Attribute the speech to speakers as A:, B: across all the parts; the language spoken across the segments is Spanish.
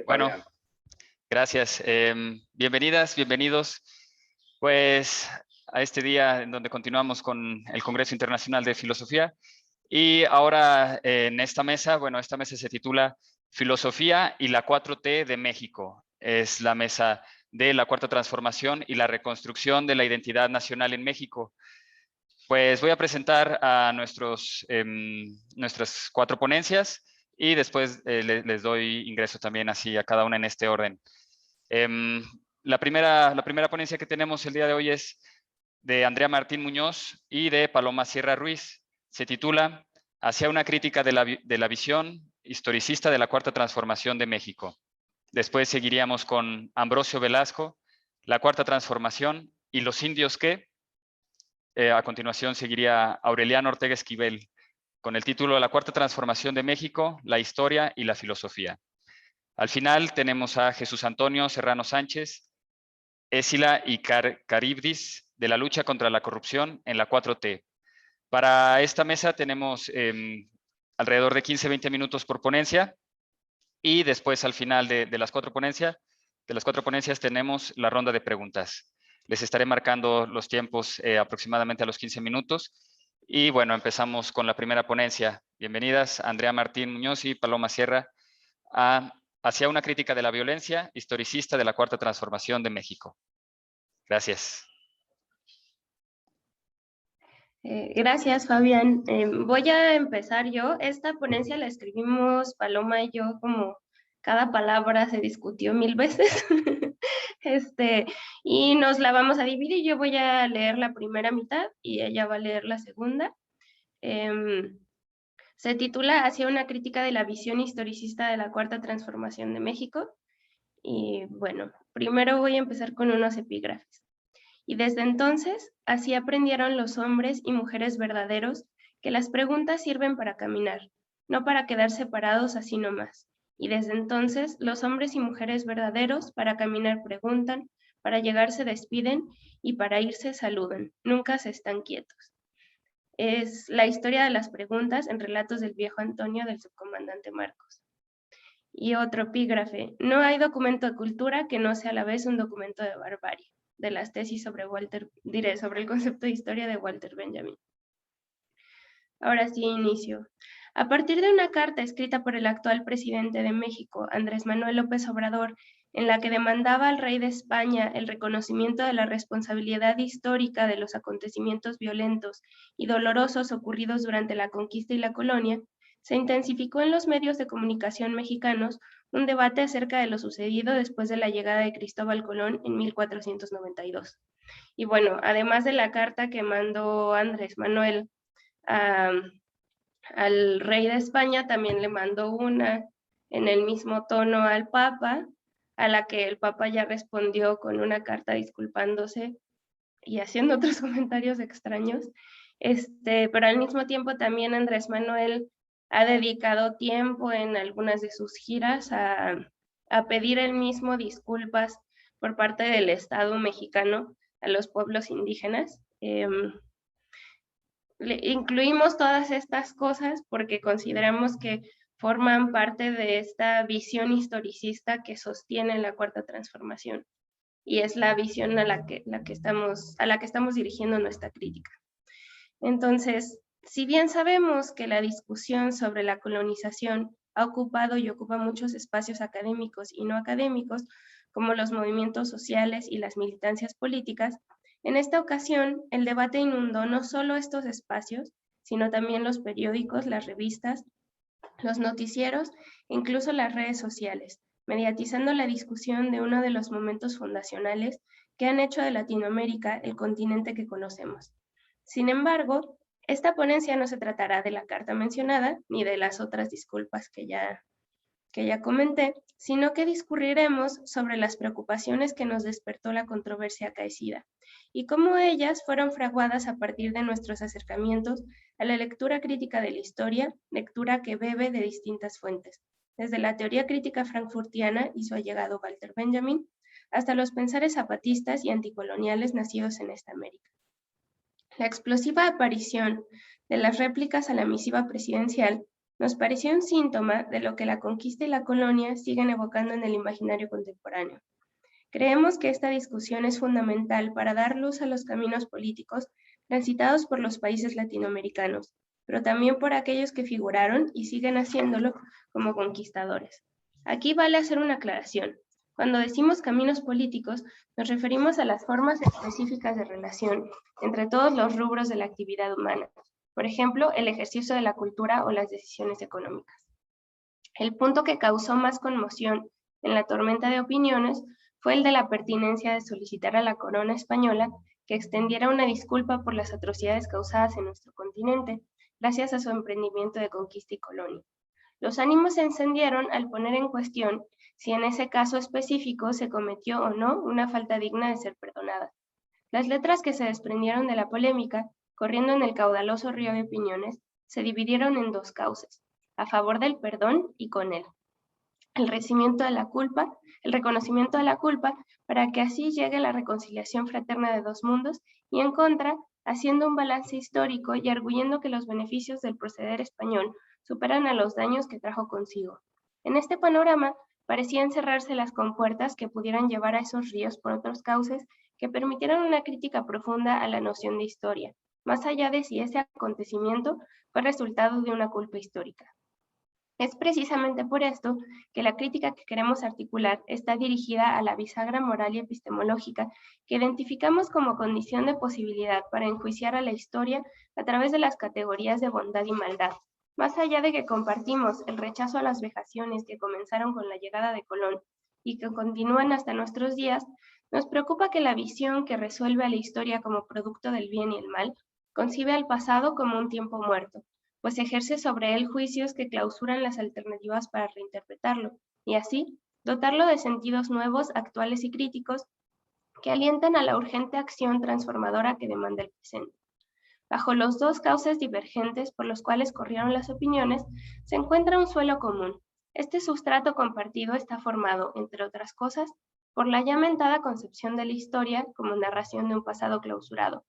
A: Bueno, gracias. Bienvenidas, bienvenidos, pues, a este día en donde continuamos con el Congreso Internacional de Filosofía. Y ahora en esta mesa, bueno, esta mesa se titula Filosofía y la 4T de México. Es la mesa de la Cuarta Transformación y la reconstrucción de la identidad nacional en México. Pues voy a presentar a nuestras 4 ponencias y después les doy ingreso también así a cada una en este orden. La primera ponencia que tenemos el día de hoy es de Andrea Martín Muñoz y de Paloma Sierra Ruiz. Se titula Hacia una crítica de la visión historicista de la Cuarta Transformación de México. Después seguiríamos con Ambrosio Velasco, La Cuarta Transformación y los indios que. A continuación seguiría Aureliano Ortega Esquivel, con el título La Cuarta Transformación de México, la historia y la filosofía. Al final tenemos a Jesús Antonio Serrano Sánchez, Écila y Caribdis, de la lucha contra la corrupción en la 4T. Para esta mesa tenemos alrededor de 15-20 minutos por ponencia, y después al final de las cuatro ponencias tenemos la ronda de preguntas. Les estaré marcando los tiempos aproximadamente a los 15 minutos. Y bueno, empezamos con la primera ponencia. Bienvenidas, Andrea Martín Muñoz y Paloma Sierra, Hacia una crítica de la violencia historicista de la Cuarta Transformación de México. Gracias.
B: Gracias, Fabián. Voy a empezar yo. Esta ponencia la escribimos Paloma y yo, como cada palabra se discutió 1000 veces. Y nos la vamos a dividir. Yo voy a leer la primera mitad y ella va a leer la segunda. Se titula Hacia una crítica de la visión historicista de la Cuarta Transformación de México. Y bueno, primero voy a empezar con unos epígrafes. Y desde entonces, así aprendieron los hombres y mujeres verdaderos que las preguntas sirven para caminar, no para quedar separados así nomás. Y desde entonces, los hombres y mujeres verdaderos para caminar preguntan, para llegar se despiden y para irse saludan, nunca se están quietos. Es la historia de las preguntas en relatos del viejo Antonio del subcomandante Marcos. Y otro epígrafe, no hay documento de cultura que no sea a la vez un documento de barbarie, de las tesis sobre el concepto de historia de Walter Benjamin. Ahora sí, inicio. A partir de una carta escrita por el actual presidente de México, Andrés Manuel López Obrador, en la que demandaba al rey de España el reconocimiento de la responsabilidad histórica de los acontecimientos violentos y dolorosos ocurridos durante la conquista y la colonia, se intensificó en los medios de comunicación mexicanos un debate acerca de lo sucedido después de la llegada de Cristóbal Colón en 1492. Y bueno, además de la carta que mandó Andrés Manuel al rey de España, también le mandó una en el mismo tono al Papa, a la que el Papa ya respondió con una carta disculpándose y haciendo otros comentarios extraños. Pero al mismo tiempo también Andrés Manuel ha dedicado tiempo en algunas de sus giras a pedir él mismo disculpas por parte del Estado mexicano a los pueblos indígenas. Incluimos todas estas cosas porque consideramos que forman parte de esta visión historicista que sostiene la Cuarta Transformación, y es la visión a la que estamos dirigiendo nuestra crítica. Entonces, si bien sabemos que la discusión sobre la colonización ha ocupado y ocupa muchos espacios académicos y no académicos, como los movimientos sociales y las militancias políticas, en esta ocasión el debate inundó no solo estos espacios, sino también los periódicos, las revistas, los noticieros e incluso las redes sociales, mediatizando la discusión de uno de los momentos fundacionales que han hecho de Latinoamérica el continente que conocemos. Sin embargo, esta ponencia no se tratará de la carta mencionada, ni de las otras disculpas que ya comenté, sino que discurriremos sobre las preocupaciones que nos despertó la controversia acaecida, y cómo ellas fueron fraguadas a partir de nuestros acercamientos a la lectura crítica de la historia, lectura que bebe de distintas fuentes, desde la teoría crítica frankfurtiana y su allegado Walter Benjamin, hasta los pensares zapatistas y anticoloniales nacidos en esta América. La explosiva aparición de las réplicas a la misiva presidencial Nos pareció un síntoma de lo que la conquista y la colonia siguen evocando en el imaginario contemporáneo. Creemos que esta discusión es fundamental para dar luz a los caminos políticos transitados por los países latinoamericanos, pero también por aquellos que figuraron y siguen haciéndolo como conquistadores. Aquí vale hacer una aclaración. Cuando decimos caminos políticos, nos referimos a las formas específicas de relación entre todos los rubros de la actividad humana, por ejemplo, el ejercicio de la cultura o las decisiones económicas. El punto que causó más conmoción en la tormenta de opiniones fue el de la pertinencia de solicitar a la corona española que extendiera una disculpa por las atrocidades causadas en nuestro continente, gracias a su emprendimiento de conquista y colonia. Los ánimos se encendieron al poner en cuestión si en ese caso específico se cometió o no una falta digna de ser perdonada. Las letras que se desprendieron de la polémica, corriendo en el caudaloso río de opiniones, se dividieron en dos cauces, a favor del perdón y con él. El reconocimiento de la culpa, para que así llegue la reconciliación fraterna de dos mundos, y en contra, haciendo un balance histórico y arguyendo que los beneficios del proceder español superan a los daños que trajo consigo. En este panorama, parecían cerrarse las compuertas que pudieran llevar a esos ríos por otros cauces que permitieran una crítica profunda a la noción de historia, más allá de si ese acontecimiento fue resultado de una culpa histórica. Es precisamente por esto que la crítica que queremos articular está dirigida a la bisagra moral y epistemológica que identificamos como condición de posibilidad para enjuiciar a la historia a través de las categorías de bondad y maldad. Más allá de que compartimos el rechazo a las vejaciones que comenzaron con la llegada de Colón y que continúan hasta nuestros días, nos preocupa que la visión que resuelve a la historia como producto del bien y el mal concibe al pasado como un tiempo muerto, pues ejerce sobre él juicios que clausuran las alternativas para reinterpretarlo, y así dotarlo de sentidos nuevos, actuales y críticos que alientan a la urgente acción transformadora que demanda el presente. Bajo los dos cauces divergentes por los cuales corrieron las opiniones, se encuentra un suelo común. Este sustrato compartido está formado, entre otras cosas, por la ya mentada concepción de la historia como narración de un pasado clausurado,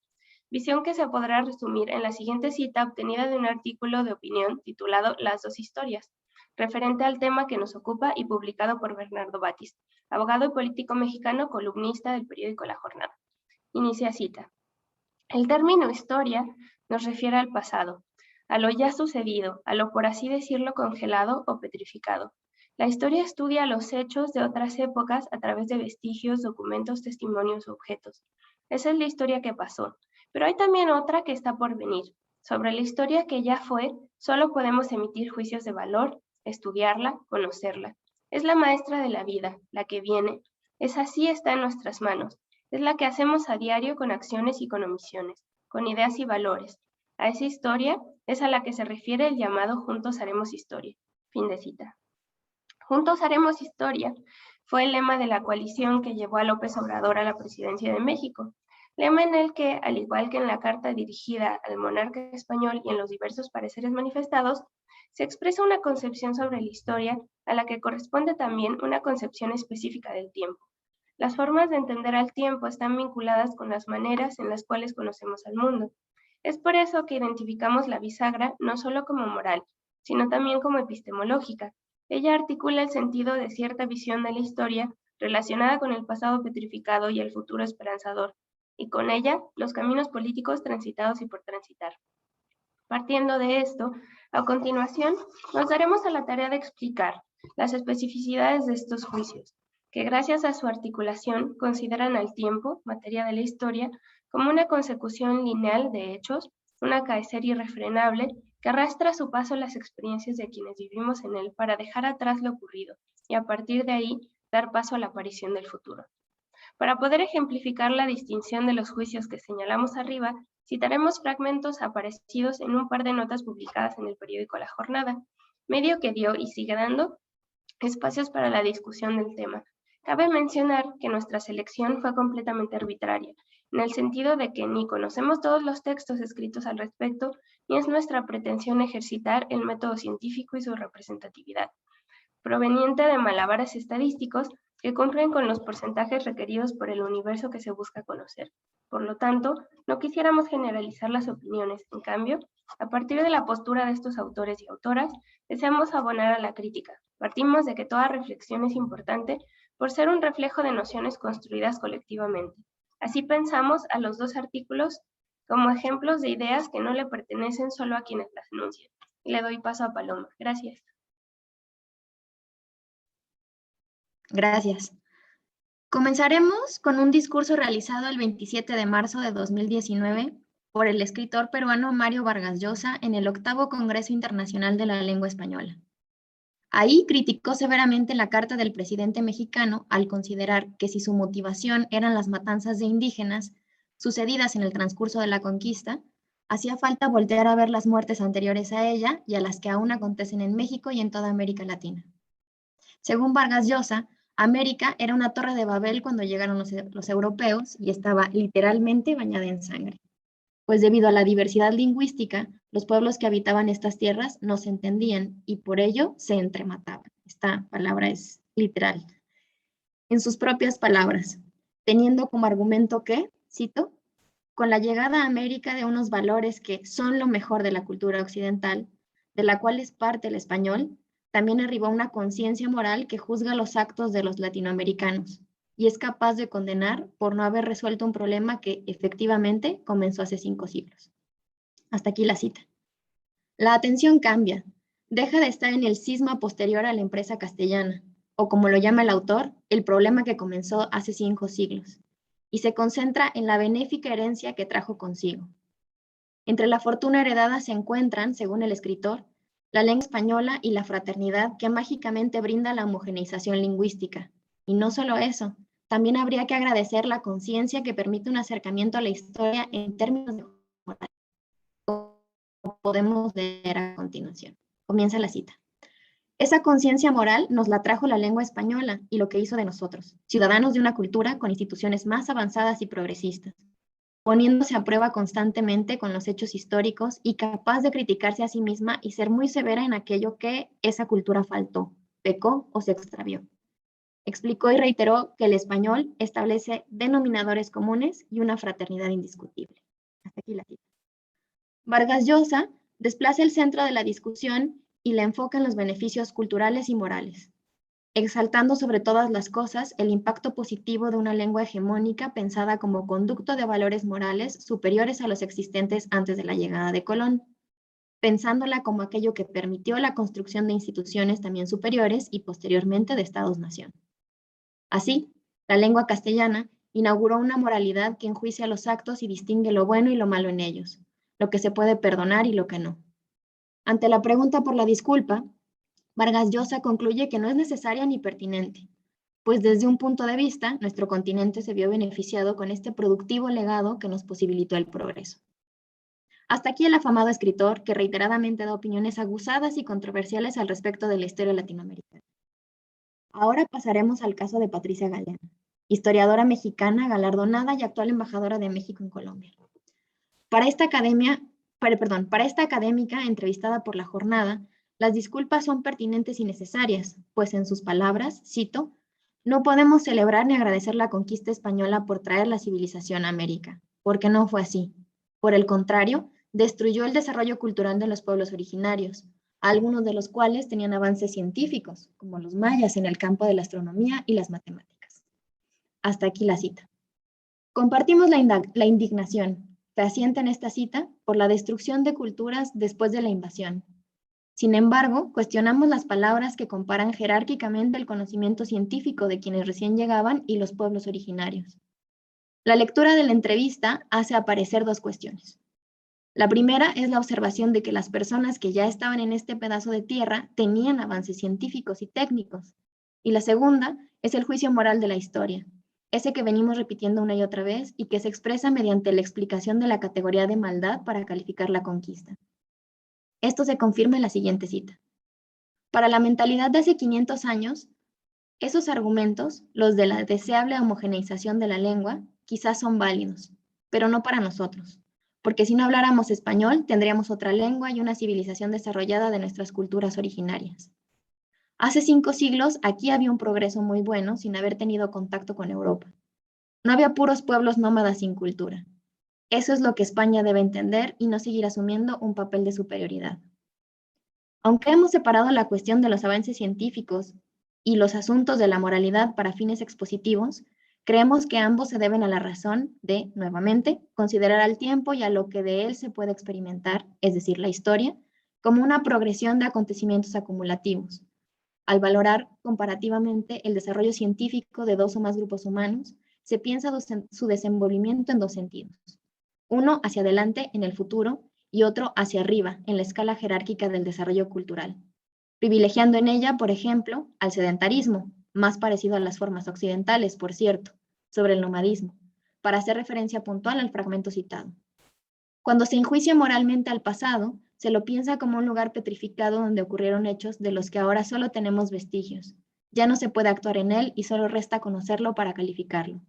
B: visión que se podrá resumir en la siguiente cita obtenida de un artículo de opinión titulado Las dos historias, referente al tema que nos ocupa y publicado por Bernardo Batis, abogado y político mexicano, columnista del periódico La Jornada. Inicia cita. El término historia nos refiere al pasado, a lo ya sucedido, a lo por así decirlo congelado o petrificado. La historia estudia los hechos de otras épocas a través de vestigios, documentos, testimonios o objetos. Esa es la historia que pasó. Pero hay también otra que está por venir. Sobre la historia que ya fue, solo podemos emitir juicios de valor, estudiarla, conocerla. Es la maestra de la vida, la que viene. Esa sí está en nuestras manos. Es la que hacemos a diario con acciones y con omisiones, con ideas y valores. A esa historia es a la que se refiere el llamado Juntos Haremos Historia. Fin de cita. Juntos Haremos Historia fue el lema de la coalición que llevó a López Obrador a la presidencia de México. Lema en el que, al igual que en la carta dirigida al monarca español y en los diversos pareceres manifestados, se expresa una concepción sobre la historia a la que corresponde también una concepción específica del tiempo. Las formas de entender al tiempo están vinculadas con las maneras en las cuales conocemos al mundo. Es por eso que identificamos la bisagra no solo como moral, sino también como epistemológica. Ella articula el sentido de cierta visión de la historia relacionada con el pasado petrificado y el futuro esperanzador, y con ella los caminos políticos transitados y por transitar. Partiendo de esto, a continuación nos daremos a la tarea de explicar las especificidades de estos juicios, que gracias a su articulación consideran al tiempo, materia de la historia, como una consecución lineal de hechos, un acaecer irrefrenable que arrastra a su paso las experiencias de quienes vivimos en él para dejar atrás lo ocurrido y a partir de ahí dar paso a la aparición del futuro. Para poder ejemplificar la distinción de los juicios que señalamos arriba, citaremos fragmentos aparecidos en un par de notas publicadas en el periódico La Jornada, medio que dio y sigue dando espacios para la discusión del tema. Cabe mencionar que nuestra selección fue completamente arbitraria, en el sentido de que ni conocemos todos los textos escritos al respecto, ni es nuestra pretensión ejercitar el método científico y su representatividad. Proveniente de malabares estadísticos, que cumplen con los porcentajes requeridos por el universo que se busca conocer. Por lo tanto, no quisiéramos generalizar las opiniones. En cambio, a partir de la postura de estos autores y autoras, deseamos abonar a la crítica. Partimos de que toda reflexión es importante por ser un reflejo de nociones construidas colectivamente. Así pensamos a los dos artículos como ejemplos de ideas que no le pertenecen solo a quienes las enuncian. Y le doy paso a Paloma. Gracias.
C: Gracias. Comenzaremos con un discurso realizado el 27 de marzo de 2019 por el escritor peruano Mario Vargas Llosa en el 8º Congreso Internacional de la Lengua Española. Ahí criticó severamente la carta del presidente mexicano al considerar que si su motivación eran las matanzas de indígenas sucedidas en el transcurso de la conquista, hacía falta voltear a ver las muertes anteriores a ella y a las que aún acontecen en México y en toda América Latina. Según Vargas Llosa, América era una torre de Babel cuando llegaron los europeos y estaba literalmente bañada en sangre. Pues debido a la diversidad lingüística, los pueblos que habitaban estas tierras no se entendían y por ello se entremataban. Esta palabra es literal. En sus propias palabras, teniendo como argumento que, cito, con la llegada a América de unos valores que son lo mejor de la cultura occidental, de la cual es parte el español, también arribó una conciencia moral que juzga los actos de los latinoamericanos y es capaz de condenar por no haber resuelto un problema que efectivamente comenzó hace 5 siglos. Hasta aquí la cita. La atención cambia, deja de estar en el cisma posterior a la empresa castellana, o como lo llama el autor, el problema que comenzó hace 5 siglos, y se concentra en la benéfica herencia que trajo consigo. Entre la fortuna heredada se encuentran, según el escritor, la lengua española y la fraternidad que mágicamente brinda la homogeneización lingüística. Y no solo eso, también habría que agradecer la conciencia que permite un acercamiento a la historia en términos de moral. Como podemos leer a continuación. Comienza la cita. Esa conciencia moral nos la trajo la lengua española y lo que hizo de nosotros, ciudadanos de una cultura con instituciones más avanzadas y progresistas, poniéndose a prueba constantemente con los hechos históricos y capaz de criticarse a sí misma y ser muy severa en aquello que esa cultura faltó, pecó o se extravió. Explicó y reiteró que el español establece denominadores comunes y una fraternidad indiscutible. Hasta aquí la cita. Vargas Llosa desplaza el centro de la discusión y la enfoca en los beneficios culturales y morales, exaltando sobre todas las cosas el impacto positivo de una lengua hegemónica pensada como conducto de valores morales superiores a los existentes antes de la llegada de Colón, pensándola como aquello que permitió la construcción de instituciones también superiores y posteriormente de Estados-nación. Así, la lengua castellana inauguró una moralidad que enjuicia los actos y distingue lo bueno y lo malo en ellos, lo que se puede perdonar y lo que no. Ante la pregunta por la disculpa, Vargas Llosa concluye que no es necesaria ni pertinente, pues desde un punto de vista, nuestro continente se vio beneficiado con este productivo legado que nos posibilitó el progreso. Hasta aquí el afamado escritor que reiteradamente da opiniones aguzadas y controversiales al respecto de la historia latinoamericana. Ahora pasaremos al caso de Patricia Galeana, historiadora mexicana galardonada y actual embajadora de México en Colombia. Para esta académica entrevistada por La Jornada, las disculpas son pertinentes y necesarias, pues en sus palabras, cito, no podemos celebrar ni agradecer la conquista española por traer la civilización a América, porque no fue así. Por el contrario, destruyó el desarrollo cultural de los pueblos originarios, algunos de los cuales tenían avances científicos, como los mayas en el campo de la astronomía y las matemáticas. Hasta aquí la cita. Compartimos la indignación, fehaciente en esta cita, por la destrucción de culturas después de la invasión. Sin embargo, cuestionamos las palabras que comparan jerárquicamente el conocimiento científico de quienes recién llegaban y los pueblos originarios. La lectura de la entrevista hace aparecer 2 cuestiones. La primera es la observación de que las personas que ya estaban en este pedazo de tierra tenían avances científicos y técnicos. Y la segunda es el juicio moral de la historia, ese que venimos repitiendo una y otra vez y que se expresa mediante la explicación de la categoría de maldad para calificar la conquista. Esto se confirma en la siguiente cita. Para la mentalidad de hace 500 años, esos argumentos, los de la deseable homogeneización de la lengua, quizás son válidos, pero no para nosotros, porque si no habláramos español, tendríamos otra lengua y una civilización desarrollada de nuestras culturas originarias. Hace 5 siglos aquí había un progreso muy bueno sin haber tenido contacto con Europa. No había puros pueblos nómadas sin cultura. Eso es lo que España debe entender y no seguir asumiendo un papel de superioridad. Aunque hemos separado la cuestión de los avances científicos y los asuntos de la moralidad para fines expositivos, creemos que ambos se deben a la razón de, nuevamente, considerar al tiempo y a lo que de él se puede experimentar, es decir, la historia, como una progresión de acontecimientos acumulativos. Al valorar comparativamente el desarrollo científico de 2 o más grupos humanos, se piensa su desenvolvimiento en 2 sentidos. Uno hacia adelante en el futuro y otro hacia arriba en la escala jerárquica del desarrollo cultural, privilegiando en ella, por ejemplo, al sedentarismo, más parecido a las formas occidentales, por cierto, sobre el nomadismo, para hacer referencia puntual al fragmento citado. Cuando se enjuicia moralmente al pasado, se lo piensa como un lugar petrificado donde ocurrieron hechos de los que ahora solo tenemos vestigios. Ya no se puede actuar en él y solo resta conocerlo para calificarlo.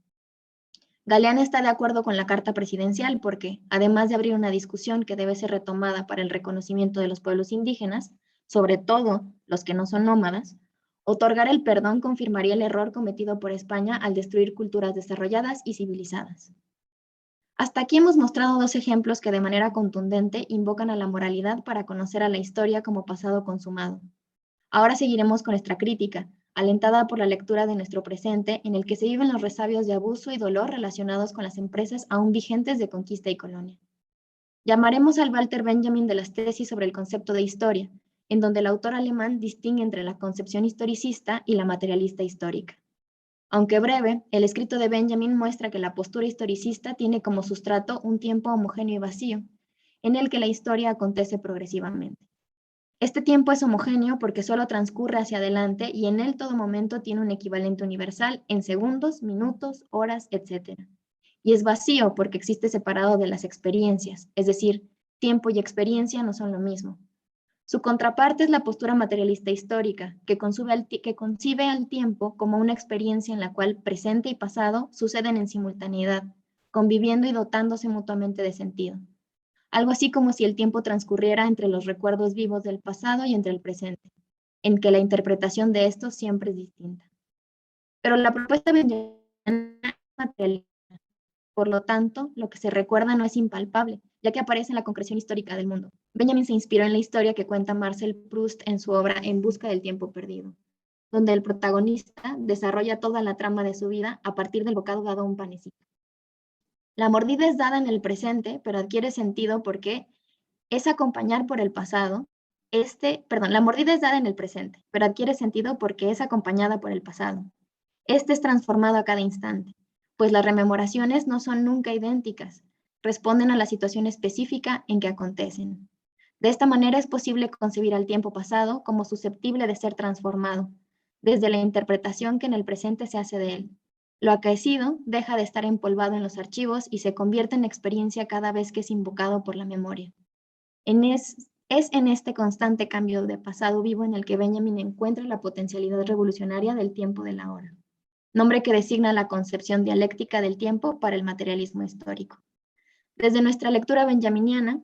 C: Galeana está de acuerdo con la Carta Presidencial porque, además de abrir una discusión que debe ser retomada para el reconocimiento de los pueblos indígenas, sobre todo los que no son nómadas, otorgar el perdón confirmaría el error cometido por España al destruir culturas desarrolladas y civilizadas. Hasta aquí hemos mostrado 2 ejemplos que de manera contundente invocan a la moralidad para conocer a la historia como pasado consumado. Ahora seguiremos con nuestra crítica, alentada por la lectura de nuestro presente, en el que se viven los resabios de abuso y dolor relacionados con las empresas aún vigentes de conquista y colonia. Llamaremos al Walter Benjamin de las tesis sobre el concepto de historia, en donde el autor alemán distingue entre la concepción historicista y la materialista histórica. Aunque breve, el escrito de Benjamin muestra que la postura historicista tiene como sustrato un tiempo homogéneo y vacío, en el que la historia acontece progresivamente. Este tiempo es homogéneo porque solo transcurre hacia adelante y en él todo momento tiene un equivalente universal en segundos, minutos, horas, etc. Y es vacío porque existe separado de las experiencias, es decir, tiempo y experiencia no son lo mismo. Su contraparte es la postura materialista histórica, que concibe al tiempo como una experiencia en la cual presente y pasado suceden en simultaneidad, conviviendo y dotándose mutuamente de sentido. Algo así como si el tiempo transcurriera entre los recuerdos vivos del pasado y entre el presente, en que la interpretación de estos siempre es distinta. Pero la propuesta benjaminiana es materialista. Por lo tanto, lo que se recuerda no es impalpable, ya que aparece en la concreción histórica del mundo. Benjamin se inspiró en la historia que cuenta Marcel Proust en su obra En busca del tiempo perdido, donde el protagonista desarrolla toda la trama de su vida a partir del bocado dado a un panecito. La mordida es dada en el presente, pero adquiere sentido porque es acompañar por el pasado. La mordida es dada en el presente, pero adquiere sentido porque es acompañada por el pasado. Este es transformado a cada instante, pues las rememoraciones no son nunca idénticas, responden a la situación específica en que acontecen. De esta manera es posible concebir al tiempo pasado como susceptible de ser transformado, desde la interpretación que en el presente se hace de él. Lo acaecido deja de estar empolvado en los archivos y se convierte en experiencia cada vez que es invocado por la memoria. Es en este constante cambio de pasado vivo en el que Benjamin encuentra la potencialidad revolucionaria del tiempo de la hora, nombre que designa la concepción dialéctica del tiempo para el materialismo histórico. Desde nuestra lectura benjaminiana,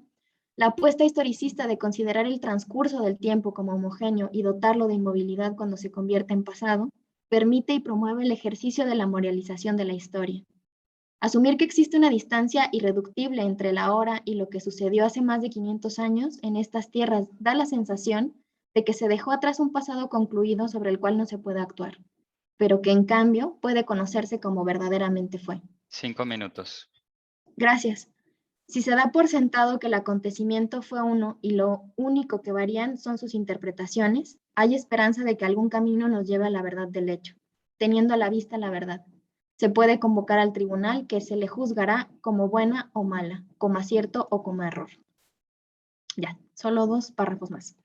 C: la apuesta historicista de considerar el transcurso del tiempo como homogéneo y dotarlo de inmovilidad cuando se convierte en pasado, permite y promueve el ejercicio de la moralización de la historia. Asumir que existe una distancia irreductible entre la hora y lo que sucedió hace más de 500 años en estas tierras da la sensación de que se dejó atrás un pasado concluido sobre el cual no se puede actuar, pero que en cambio puede conocerse como verdaderamente fue.
A: 5 minutos.
C: Gracias. Si se da por sentado que el acontecimiento fue uno y lo único que varían son sus interpretaciones, hay esperanza de que algún camino nos lleve a la verdad del hecho, teniendo a la vista la verdad. Se puede convocar al tribunal que se le juzgará como buena o mala, como acierto o como error. Ya, solo 2 párrafos más.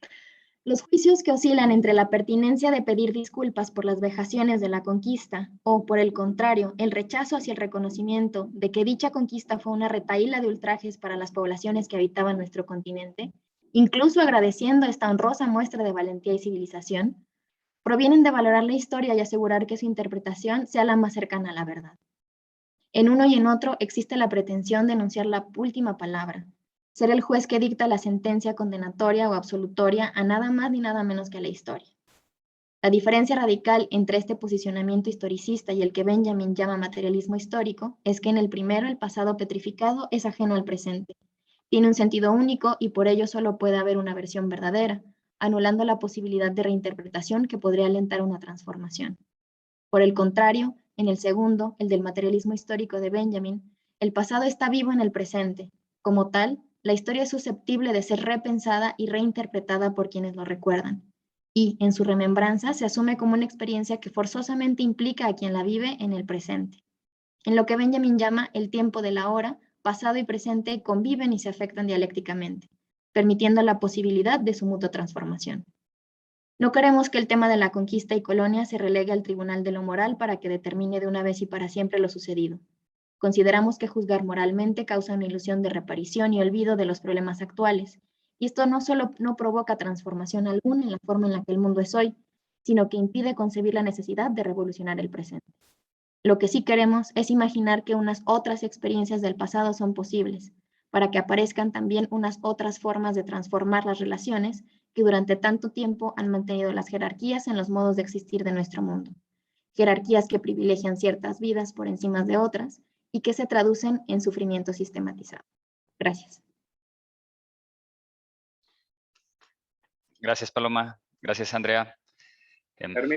C: Los juicios que oscilan entre la pertinencia de pedir disculpas por las vejaciones de la conquista o, por el contrario, el rechazo hacia el reconocimiento de que dicha conquista fue una retahíla de ultrajes para las poblaciones que habitaban nuestro continente, incluso agradeciendo esta honrosa muestra de valentía y civilización, provienen de valorar la historia y asegurar que su interpretación sea la más cercana a la verdad. En uno y en otro existe la pretensión de enunciar la última palabra, ser el juez que dicta la sentencia condenatoria o absolutoria a nada más ni nada menos que a la historia. La diferencia radical entre este posicionamiento historicista y el que Benjamin llama materialismo histórico es que en el primero el pasado petrificado es ajeno al presente. Tiene un sentido único y por ello solo puede haber una versión verdadera, anulando la posibilidad de reinterpretación que podría alentar una transformación. Por el contrario, en el segundo, el del materialismo histórico de Benjamin, el pasado está vivo en el presente. Como tal, la historia es susceptible de ser repensada y reinterpretada por quienes lo recuerdan. Y, en su remembranza, se asume como una experiencia que forzosamente implica a quien la vive en el presente. En lo que Benjamin llama el tiempo de la hora, pasado y presente conviven y se afectan dialécticamente, permitiendo la posibilidad de su mutua transformación. No queremos que el tema de la conquista y colonia se relegue al tribunal de lo moral para que determine de una vez y para siempre lo sucedido. Consideramos que juzgar moralmente causa una ilusión de reparación y olvido de los problemas actuales, y esto no solo no provoca transformación alguna en la forma en la que el mundo es hoy, sino que impide concebir la necesidad de revolucionar el presente. Lo que sí queremos es imaginar que unas otras experiencias del pasado son posibles, para que aparezcan también unas otras formas de transformar las relaciones que durante tanto tiempo han mantenido las jerarquías en los modos de existir de nuestro mundo. Jerarquías que privilegian ciertas vidas por encima de otras y que se traducen en sufrimiento sistematizado. Gracias.
A: Gracias, Paloma. Gracias, Andrea,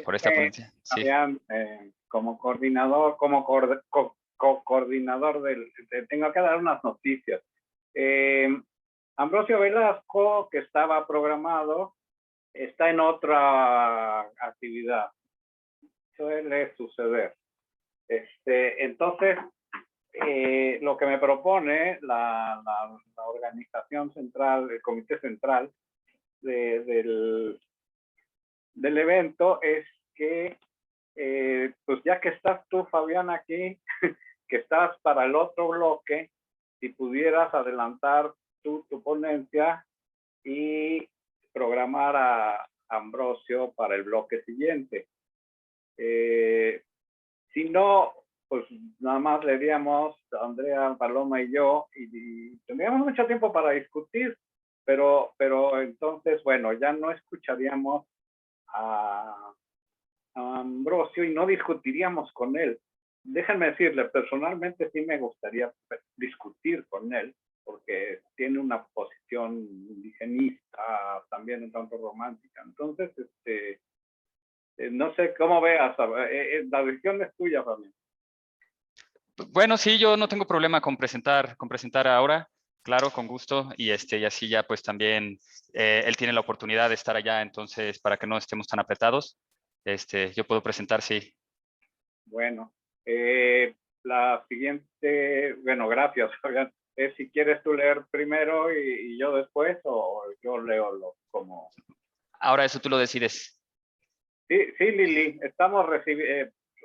A: por esta
D: Permíteme,
A: ponencia. Sí.
D: Fabián, como coordinador, coordinador tengo que dar unas noticias. Ambrosio Velasco, que estaba programado, está en otra actividad. Suele suceder. Entonces, lo que me propone la organización central, el comité central del evento es que, pues ya que estás tú, Fabián, aquí, que estás para el otro bloque, si pudieras adelantar tu ponencia y programar a Ambrosio para el bloque siguiente. Si no, pues nada más le diríamos a Andrea, Paloma y yo, y tendríamos mucho tiempo para discutir, pero entonces, bueno, ya no escucharíamos a Ambrosio y no discutiríamos con él. Déjenme decirle, personalmente sí me gustaría discutir con él, porque tiene una posición indigenista, también un tanto romántica. Entonces, no sé cómo veas, la decisión es tuya, Fabián.
A: Bueno, sí, yo no tengo problema con presentar ahora, claro, con gusto, y así ya pues también él tiene la oportunidad de estar allá, entonces para que no estemos tan apretados, yo puedo presentar, sí.
D: Bueno, la siguiente, bueno, gracias, Fabián. Si quieres tú leer primero y yo después, o yo leo como...
A: Ahora eso tú lo decides.
D: Sí, Lili, estamos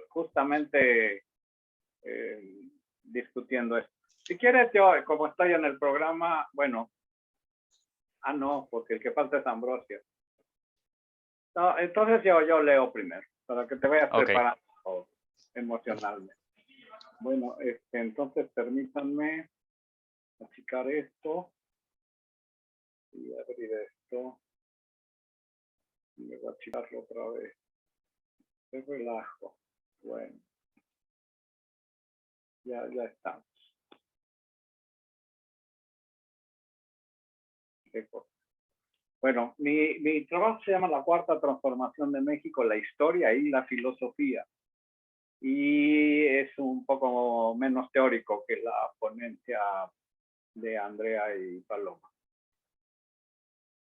D: justamente discutiendo esto. Si quieres, yo, como estoy en el programa, bueno, no, porque el que falta es Ambrosio. No, entonces yo leo primero, para que te vayas preparando emocionalmente. Bueno, entonces permítanme achicar esto y abrir esto. Y luego achicarlo otra vez. Qué relajo. Bueno. Ya estamos. Bueno, mi trabajo se llama La Cuarta Transformación de México, la historia y la filosofía. Y es un poco menos teórico que la ponencia de Andrea y Paloma.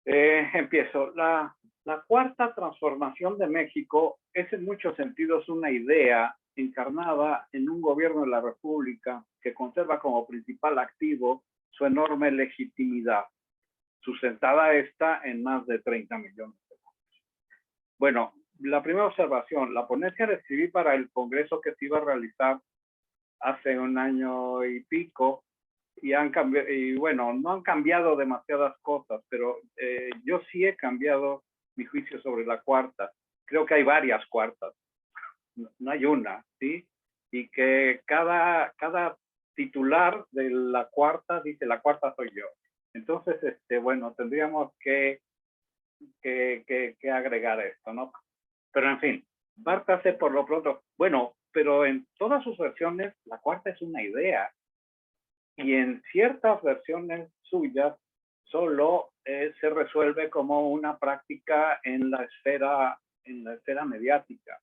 D: Empiezo. La Cuarta Transformación de México es en muchos sentidos una idea encarnada en un gobierno de la República que conserva como principal activo su enorme legitimidad, sustentada esta en más de 30 millones de votos. Bueno, la primera observación, la ponencia la escribí para el congreso que se iba a realizar hace un año y pico, y bueno, no han cambiado demasiadas cosas, pero yo sí he cambiado mi juicio sobre la cuarta. Creo que hay varias cuartas, no hay una, ¿sí? Y que cada titular de la cuarta dice, la cuarta soy yo. Entonces, bueno, tendríamos que agregar esto, ¿no? Pero en fin, pártase por lo pronto. Bueno, pero en todas sus versiones, la cuarta es una idea. Y en ciertas versiones suyas, solo se resuelve como una práctica en la esfera mediática.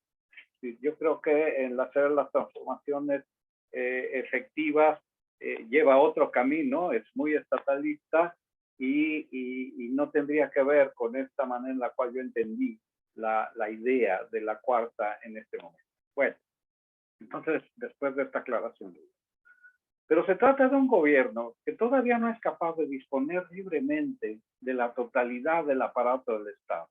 D: Yo creo que en hacer las transformaciones efectivas lleva otro camino, es muy estatalista y no tendría que ver con esta manera en la cual yo entendí la idea de la cuarta en este momento. Bueno, entonces, después de esta aclaración, pero se trata de un gobierno que todavía no es capaz de disponer libremente de la totalidad del aparato del Estado,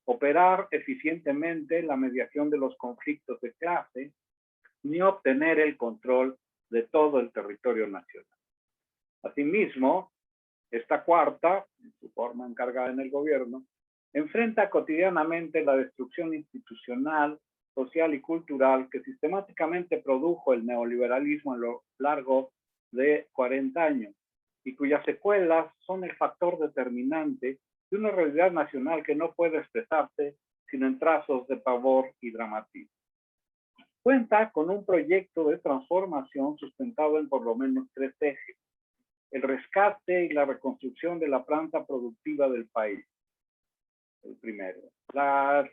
D: operar eficientemente la mediación de los conflictos de clase, ni obtener el control de todo el territorio nacional. Asimismo, esta cuarta, en su forma encargada en el gobierno, enfrenta cotidianamente la destrucción institucional, social y cultural que sistemáticamente produjo el neoliberalismo a lo largo de 40 años y cuyas secuelas son el factor determinante de una realidad nacional que no puede expresarse sino en trazos de pavor y dramatismo. Cuenta con un proyecto de transformación sustentado en por lo menos 3 ejes: el rescate y la reconstrucción de la planta productiva del país, el primero.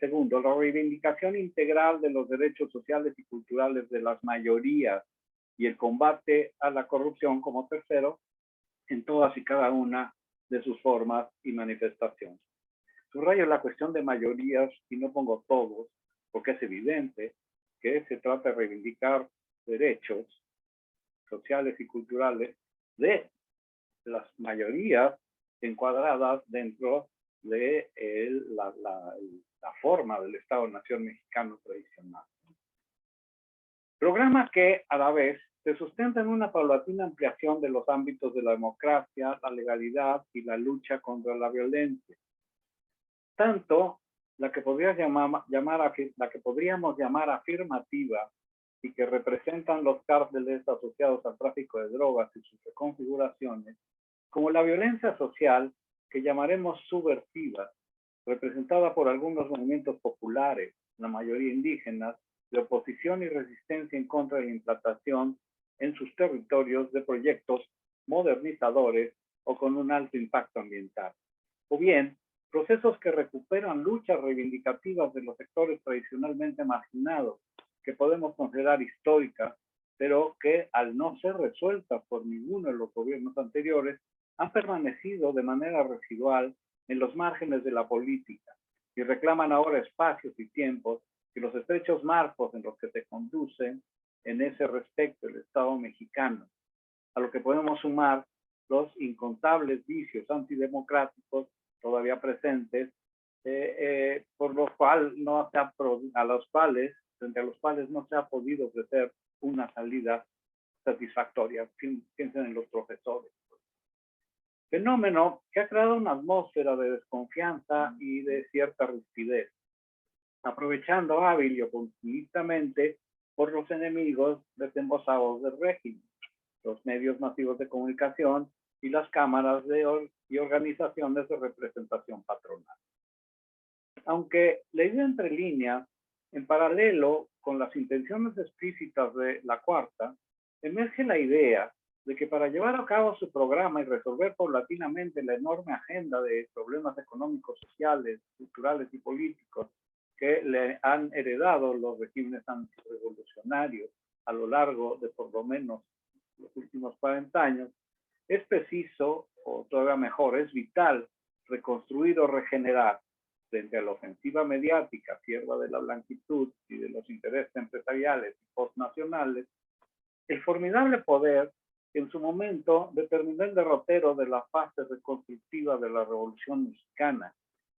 D: Segundo, la reivindicación integral de los derechos sociales y culturales de las mayorías y el combate a la corrupción como tercero en todas y cada una de sus formas y manifestaciones. Subrayo la cuestión de mayorías y no pongo todos, porque es evidente que se trata de reivindicar derechos sociales y culturales de las mayorías encuadradas dentro de la forma del Estado-Nación mexicano tradicional. Programa que, a la vez, se sustenta en una paulatina ampliación de los ámbitos de la democracia, la legalidad y la lucha contra la violencia. Tanto la que podríamos llamar afirmativa y que representan los cárteles asociados al tráfico de drogas y sus reconfiguraciones, como la violencia social que llamaremos subversiva, representada por algunos movimientos populares, la mayoría indígenas, de oposición y resistencia en contra de la implantación en sus territorios de proyectos modernizadores o con un alto impacto ambiental. O bien, procesos que recuperan luchas reivindicativas de los sectores tradicionalmente marginados, que podemos considerar históricas, pero que al no ser resueltas por ninguno de los gobiernos anteriores, han permanecido de manera residual en los márgenes de la política y reclaman ahora espacios y tiempos y los estrechos marcos en los que se conducen en ese respecto el Estado mexicano, a lo que podemos sumar los incontables vicios antidemocráticos todavía presentes, frente a los cuales no se ha podido ofrecer una salida satisfactoria. Piensen en los profesores. Fenómeno que ha creado una atmósfera de desconfianza y de cierta rispidez, aprovechando hábil y oportunistamente por los enemigos desembosados del régimen, los medios masivos de comunicación y las cámaras y organizaciones de representación patronal. Aunque leído entre líneas, en paralelo con las intenciones explícitas de la cuarta, emerge la idea de que para llevar a cabo su programa y resolver paulatinamente la enorme agenda de problemas económicos, sociales, culturales y políticos que le han heredado los regímenes antirrevolucionarios a lo largo de por lo menos los últimos 40 años, es preciso, o todavía mejor, es vital reconstruir o regenerar frente a la ofensiva mediática, sierva de la blanquitud y de los intereses empresariales y postnacionales, el formidable poder que en su momento determinó el derrotero de la fase reconstructiva de la Revolución Mexicana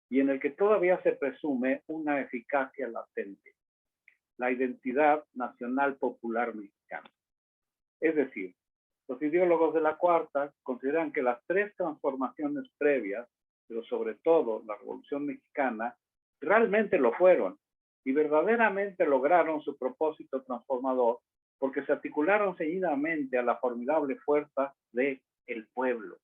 D: y en el que todavía se presume una eficacia latente: la identidad nacional popular mexicana. Es decir, los ideólogos de la cuarta consideran que las 3 transformaciones previas, pero sobre todo la Revolución Mexicana, realmente lo fueron y verdaderamente lograron su propósito transformador porque se articularon seguidamente a la formidable fuerza del pueblo,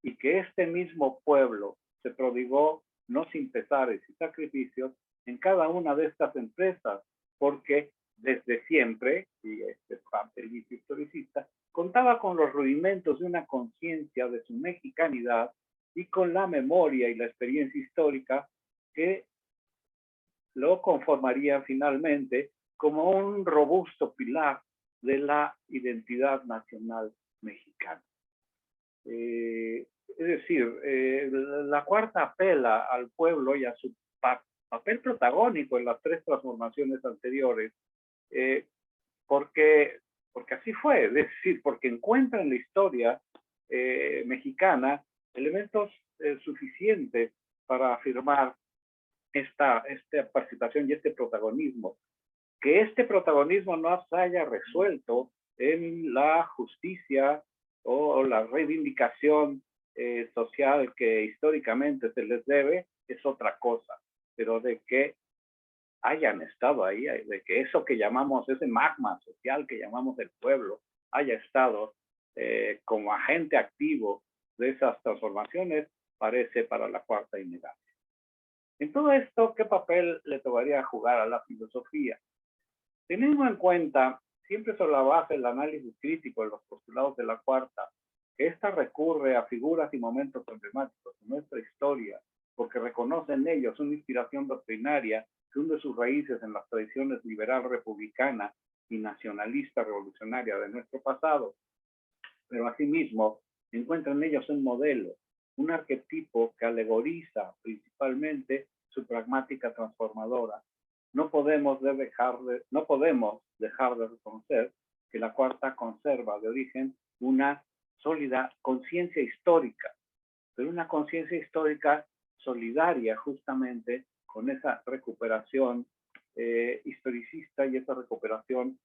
D: y que este mismo pueblo se prodigó no sin pesares y sacrificios en cada una de estas empresas, porque desde siempre, y este parte del historicista, contaba con los rudimentos de una conciencia de su mexicanidad y con la memoria y la experiencia histórica que lo conformarían finalmente como un robusto pilar de la identidad nacional mexicana. Es decir, la cuarta apela al pueblo y a su papel protagónico en las tres transformaciones anteriores, porque así fue, es decir, porque encuentra en la historia mexicana elementos suficientes para afirmar esta participación y este protagonismo. Que este protagonismo no se haya resuelto en la justicia o la reivindicación social que históricamente se les debe es otra cosa, pero de que hayan estado ahí, de que eso que llamamos, ese magma social que llamamos el pueblo, haya estado como agente activo de esas transformaciones, parece para la cuarta innegable. En todo esto, ¿qué papel le tocaría jugar a la filosofía? Teniendo en cuenta, siempre sobre la base del análisis crítico de los postulados de la cuarta, que ésta recurre a figuras y momentos emblemáticos de nuestra historia, porque reconoce en ellos una inspiración doctrinaria que hunde sus raíces en las tradiciones liberal republicana y nacionalista revolucionaria de nuestro pasado, pero asimismo encuentra en ellos un modelo, un arquetipo que alegoriza principalmente su pragmática transformadora. No podemos dejar de reconocer que la cuarta conserva de origen una sólida conciencia histórica, pero una conciencia histórica solidaria justamente con esa recuperación historicista y esa recuperación,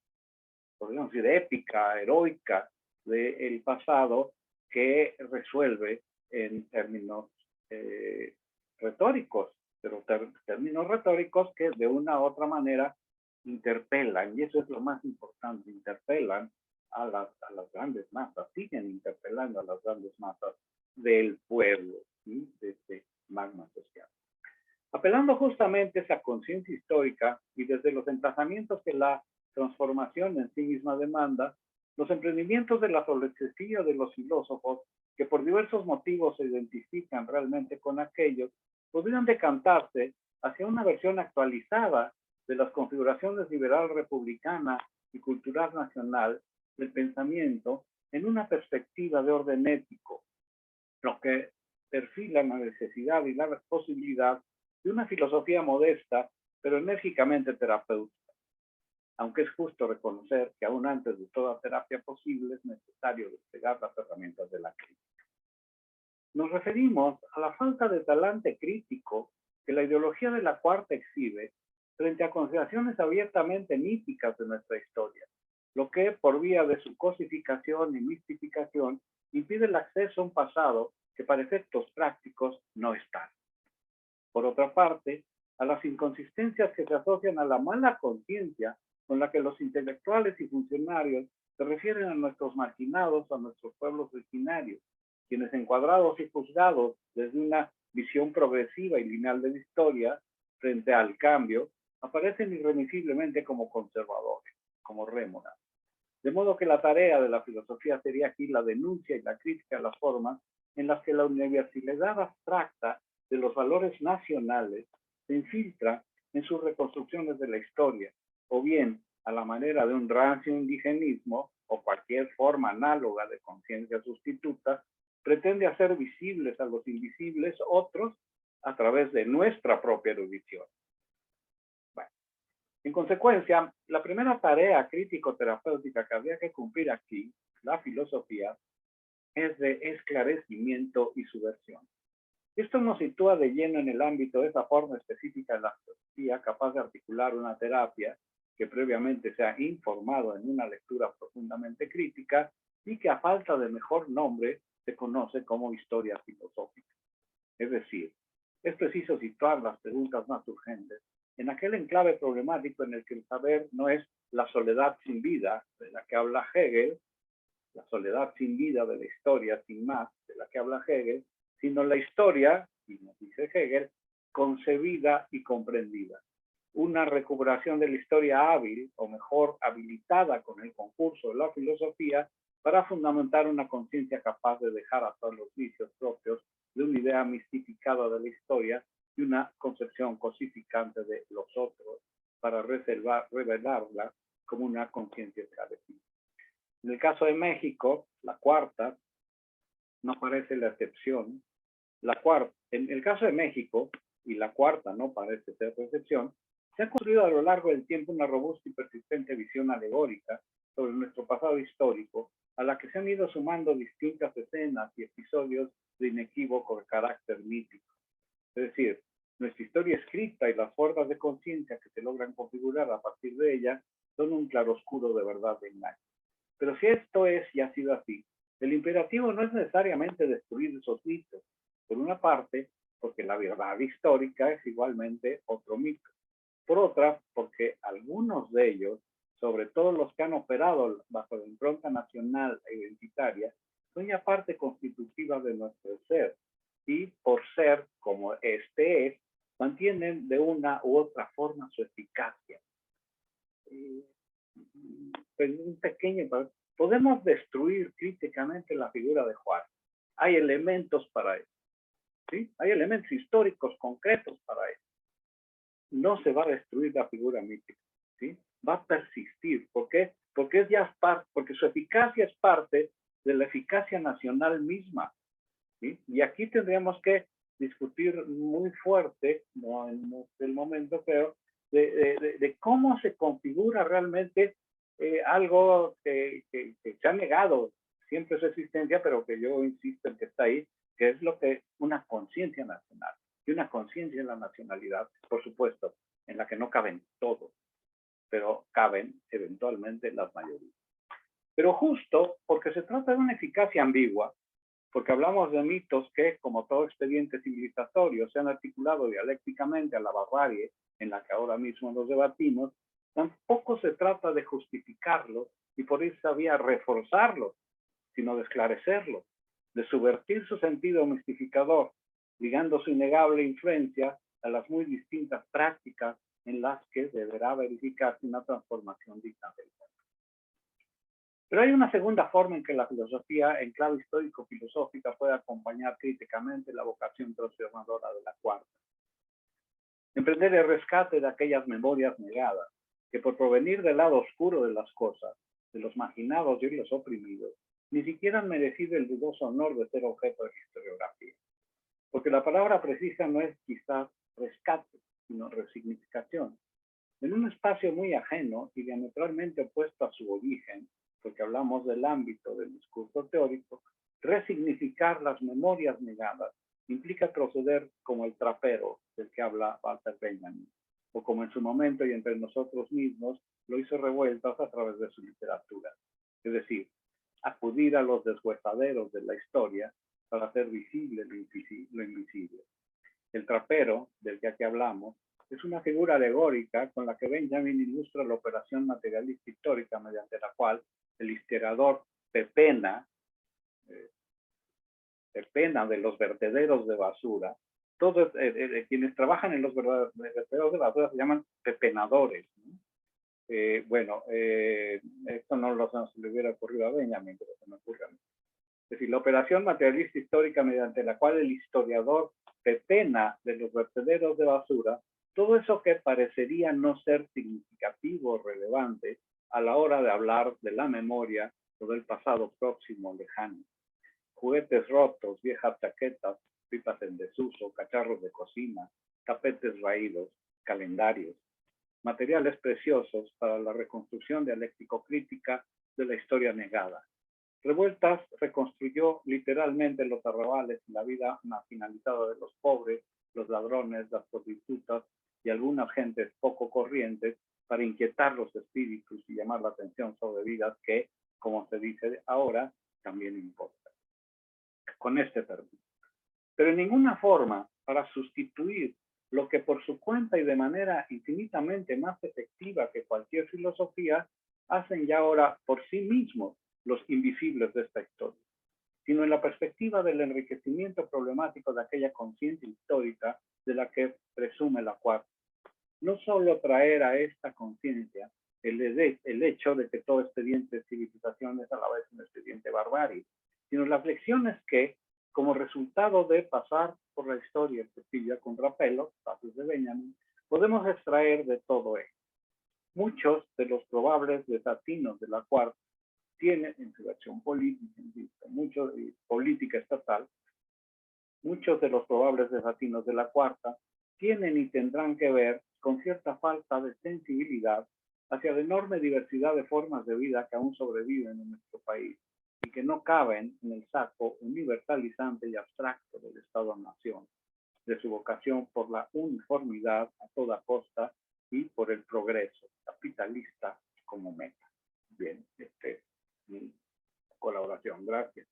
D: podríamos decir, épica, heroica del pasado, que resuelve en términos retóricos, pero términos retóricos que de una u otra manera interpelan, y eso es lo más importante, interpelan a las grandes masas, siguen interpelando a las grandes masas del pueblo, ¿sí? De este magma social. Apelando justamente a esa conciencia histórica y desde los emplazamientos que la transformación en sí misma demanda, los emprendimientos de la filosofía de los filósofos que por diversos motivos se identifican realmente con aquellos, podrían decantarse hacia una versión actualizada de las configuraciones liberal republicana y cultural nacional del pensamiento en una perspectiva de orden ético, lo que perfila la necesidad y la posibilidad de una filosofía modesta, pero enérgicamente terapéutica. Aunque es justo reconocer que aún antes de toda terapia posible es necesario desplegar las herramientas de la crítica. Nos referimos a la falta de talante crítico que la ideología de la cuarta exhibe frente a consideraciones abiertamente míticas de nuestra historia, lo que, por vía de su cosificación y mistificación, impide el acceso a un pasado que para efectos prácticos no está. Por otra parte, a las inconsistencias que se asocian a la mala conciencia con la que los intelectuales y funcionarios se refieren a nuestros marginados, a nuestros pueblos originarios, quienes encuadrados y juzgados desde una visión progresiva y lineal de la historia frente al cambio, aparecen irremisiblemente como conservadores, como rémoras. De modo que la tarea de la filosofía sería aquí la denuncia y la crítica a las formas en las que la universalidad abstracta de los valores nacionales se infiltra en sus reconstrucciones de la historia, o bien a la manera de un rancio indigenismo o cualquier forma análoga de conciencia sustituta, pretende hacer visibles a los invisibles otros a través de nuestra propia erudición. Bueno, en consecuencia, la primera tarea crítico-terapéutica que habría que cumplir aquí, la filosofía, es de esclarecimiento y subversión. Esto nos sitúa de lleno en el ámbito de esa forma específica de la filosofía capaz de articular una terapia que previamente se ha informado en una lectura profundamente crítica y que a falta de mejor nombre se conoce como historia filosófica. Es decir, es preciso situar las preguntas más urgentes en aquel enclave problemático en el que el saber no es la soledad sin vida de la que habla Hegel, la soledad sin vida de la historia sin más de la que habla Hegel, sino la historia, y nos dice Hegel, concebida y comprendida. una recuperación de la historia hábil, o mejor, habilitada con el concurso de la filosofía, para fundamentar una conciencia capaz de dejar atrás los vicios propios de una idea mistificada de la historia y una concepción cosificante de los otros, para revelarla como una conciencia esclarecida. En el caso de México, la cuarta no parece la excepción. En el caso de México, y la cuarta no parece ser la excepción, se ha construido a lo largo del tiempo una robusta y persistente visión alegórica sobre nuestro pasado histórico, a la que se han ido sumando distintas escenas y episodios de inequívoco carácter mítico. Es decir, nuestra historia escrita y las fuerzas de conciencia que se logran configurar a partir de ella son un claroscuro de verdad de engaño. Pero si esto es y ha sido así, el imperativo no es necesariamente destruir esos mitos. Por una parte, porque la verdad histórica es igualmente otro mito. Por otra, porque algunos de ellos, sobre todo los que han operado bajo la impronta nacional e identitaria, son ya parte constitutiva de nuestro ser. Y por ser como este es, mantienen de una u otra forma su eficacia. Un pequeño, podemos destruir críticamente la figura de Juárez. Hay elementos para eso. ¿Sí? Hay elementos históricos concretos para eso. No se va a destruir la figura mítica. ¿Sí? Va a persistir. ¿Por qué? Porque su eficacia es parte de la eficacia nacional misma. ¿Sí? Y aquí tendríamos que discutir muy fuerte, no en el momento, pero de cómo se configura realmente algo que se ha negado siempre su existencia, pero que yo insisto en que está ahí, que es lo que una conciencia nacional, y una conciencia en la nacionalidad, por supuesto, en la que no caben todos, pero caben eventualmente las mayorías. Pero justo porque se trata de una eficacia ambigua, porque hablamos de mitos que, como todo expediente civilizatorio, se han articulado dialécticamente a la barbarie en la que ahora mismo nos debatimos, tampoco se trata de justificarlos y por esa vía reforzarlos, sino de esclarecerlos, de subvertir su sentido mistificador, ligando su innegable influencia a las muy distintas prácticas en las que deberá verificarse una transformación digna del mundo. Pero hay una segunda forma en que la filosofía, en clave histórico-filosófica, puede acompañar críticamente la vocación transformadora de la cuarta. Emprender el rescate de aquellas memorias negadas, que por provenir del lado oscuro de las cosas, de los marginados y los oprimidos, ni siquiera han merecido el dudoso honor de ser objeto de la historiografía. Porque la palabra precisa no es quizás rescate, sino resignificación. En un espacio muy ajeno y diametralmente opuesto a su origen, porque hablamos del ámbito del discurso teórico, resignificar las memorias negadas implica proceder como el trapero del que habla Walter Benjamin, o como en su momento y entre nosotros mismos lo hizo Revueltas a través de su literatura. Es decir, acudir a los deshuesaderos de la historia para hacer visible lo invisible. El trapero, del que aquí hablamos, es una figura alegórica con la que Benjamin ilustra la operación materialista histórica mediante la cual el historiador pepena de los vertederos de basura. Todos quienes trabajan en los vertederos de basura se llaman pepenadores, ¿no? Esto no se le hubiera ocurrido a Benjamin, pero se me ocurre a mí. Es decir, la operación materialista histórica mediante la cual el historiador pepena de los vertederos de basura todo eso que parecería no ser significativo o relevante a la hora de hablar de la memoria o del pasado próximo o lejano. Juguetes rotos, viejas chaquetas, pipas en desuso, cacharros de cocina, tapetes raídos, calendarios, materiales preciosos para la reconstrucción dialéctico-crítica de la historia negada. Revueltas reconstruyó literalmente los arrabales y la vida marginalizada de los pobres, los ladrones, las prostitutas y algunas gentes poco corrientes para inquietar los espíritus y llamar la atención sobre vidas que, como se dice ahora, también importan. Con este término. Pero en ninguna forma para sustituir lo que por su cuenta y de manera infinitamente más efectiva que cualquier filosofía hacen ya ahora por sí mismos los invisibles de esta historia, sino en la perspectiva del enriquecimiento problemático de aquella conciencia histórica de la que presume la cuarta. no solo traer a esta conciencia el hecho de que todo expediente de civilización es a la vez un expediente barbarie, sino las lecciones que, como resultado de pasar por la historia Cecilia Contrapelo, Pasos de Benjamin, podemos extraer de todo esto. Muchos de los probables desatinos de la Cuarta tienen, en su versión política, política estatal, muchos de los probables desatinos de la Cuarta tienen y tendrán que ver con cierta falta de sensibilidad hacia la enorme diversidad de formas de vida que aún sobreviven en nuestro país y que no caben en el saco universalizante y abstracto del Estado-Nación, de su vocación por la uniformidad a toda costa y por el progreso capitalista como meta. Bien, mi colaboración. Gracias.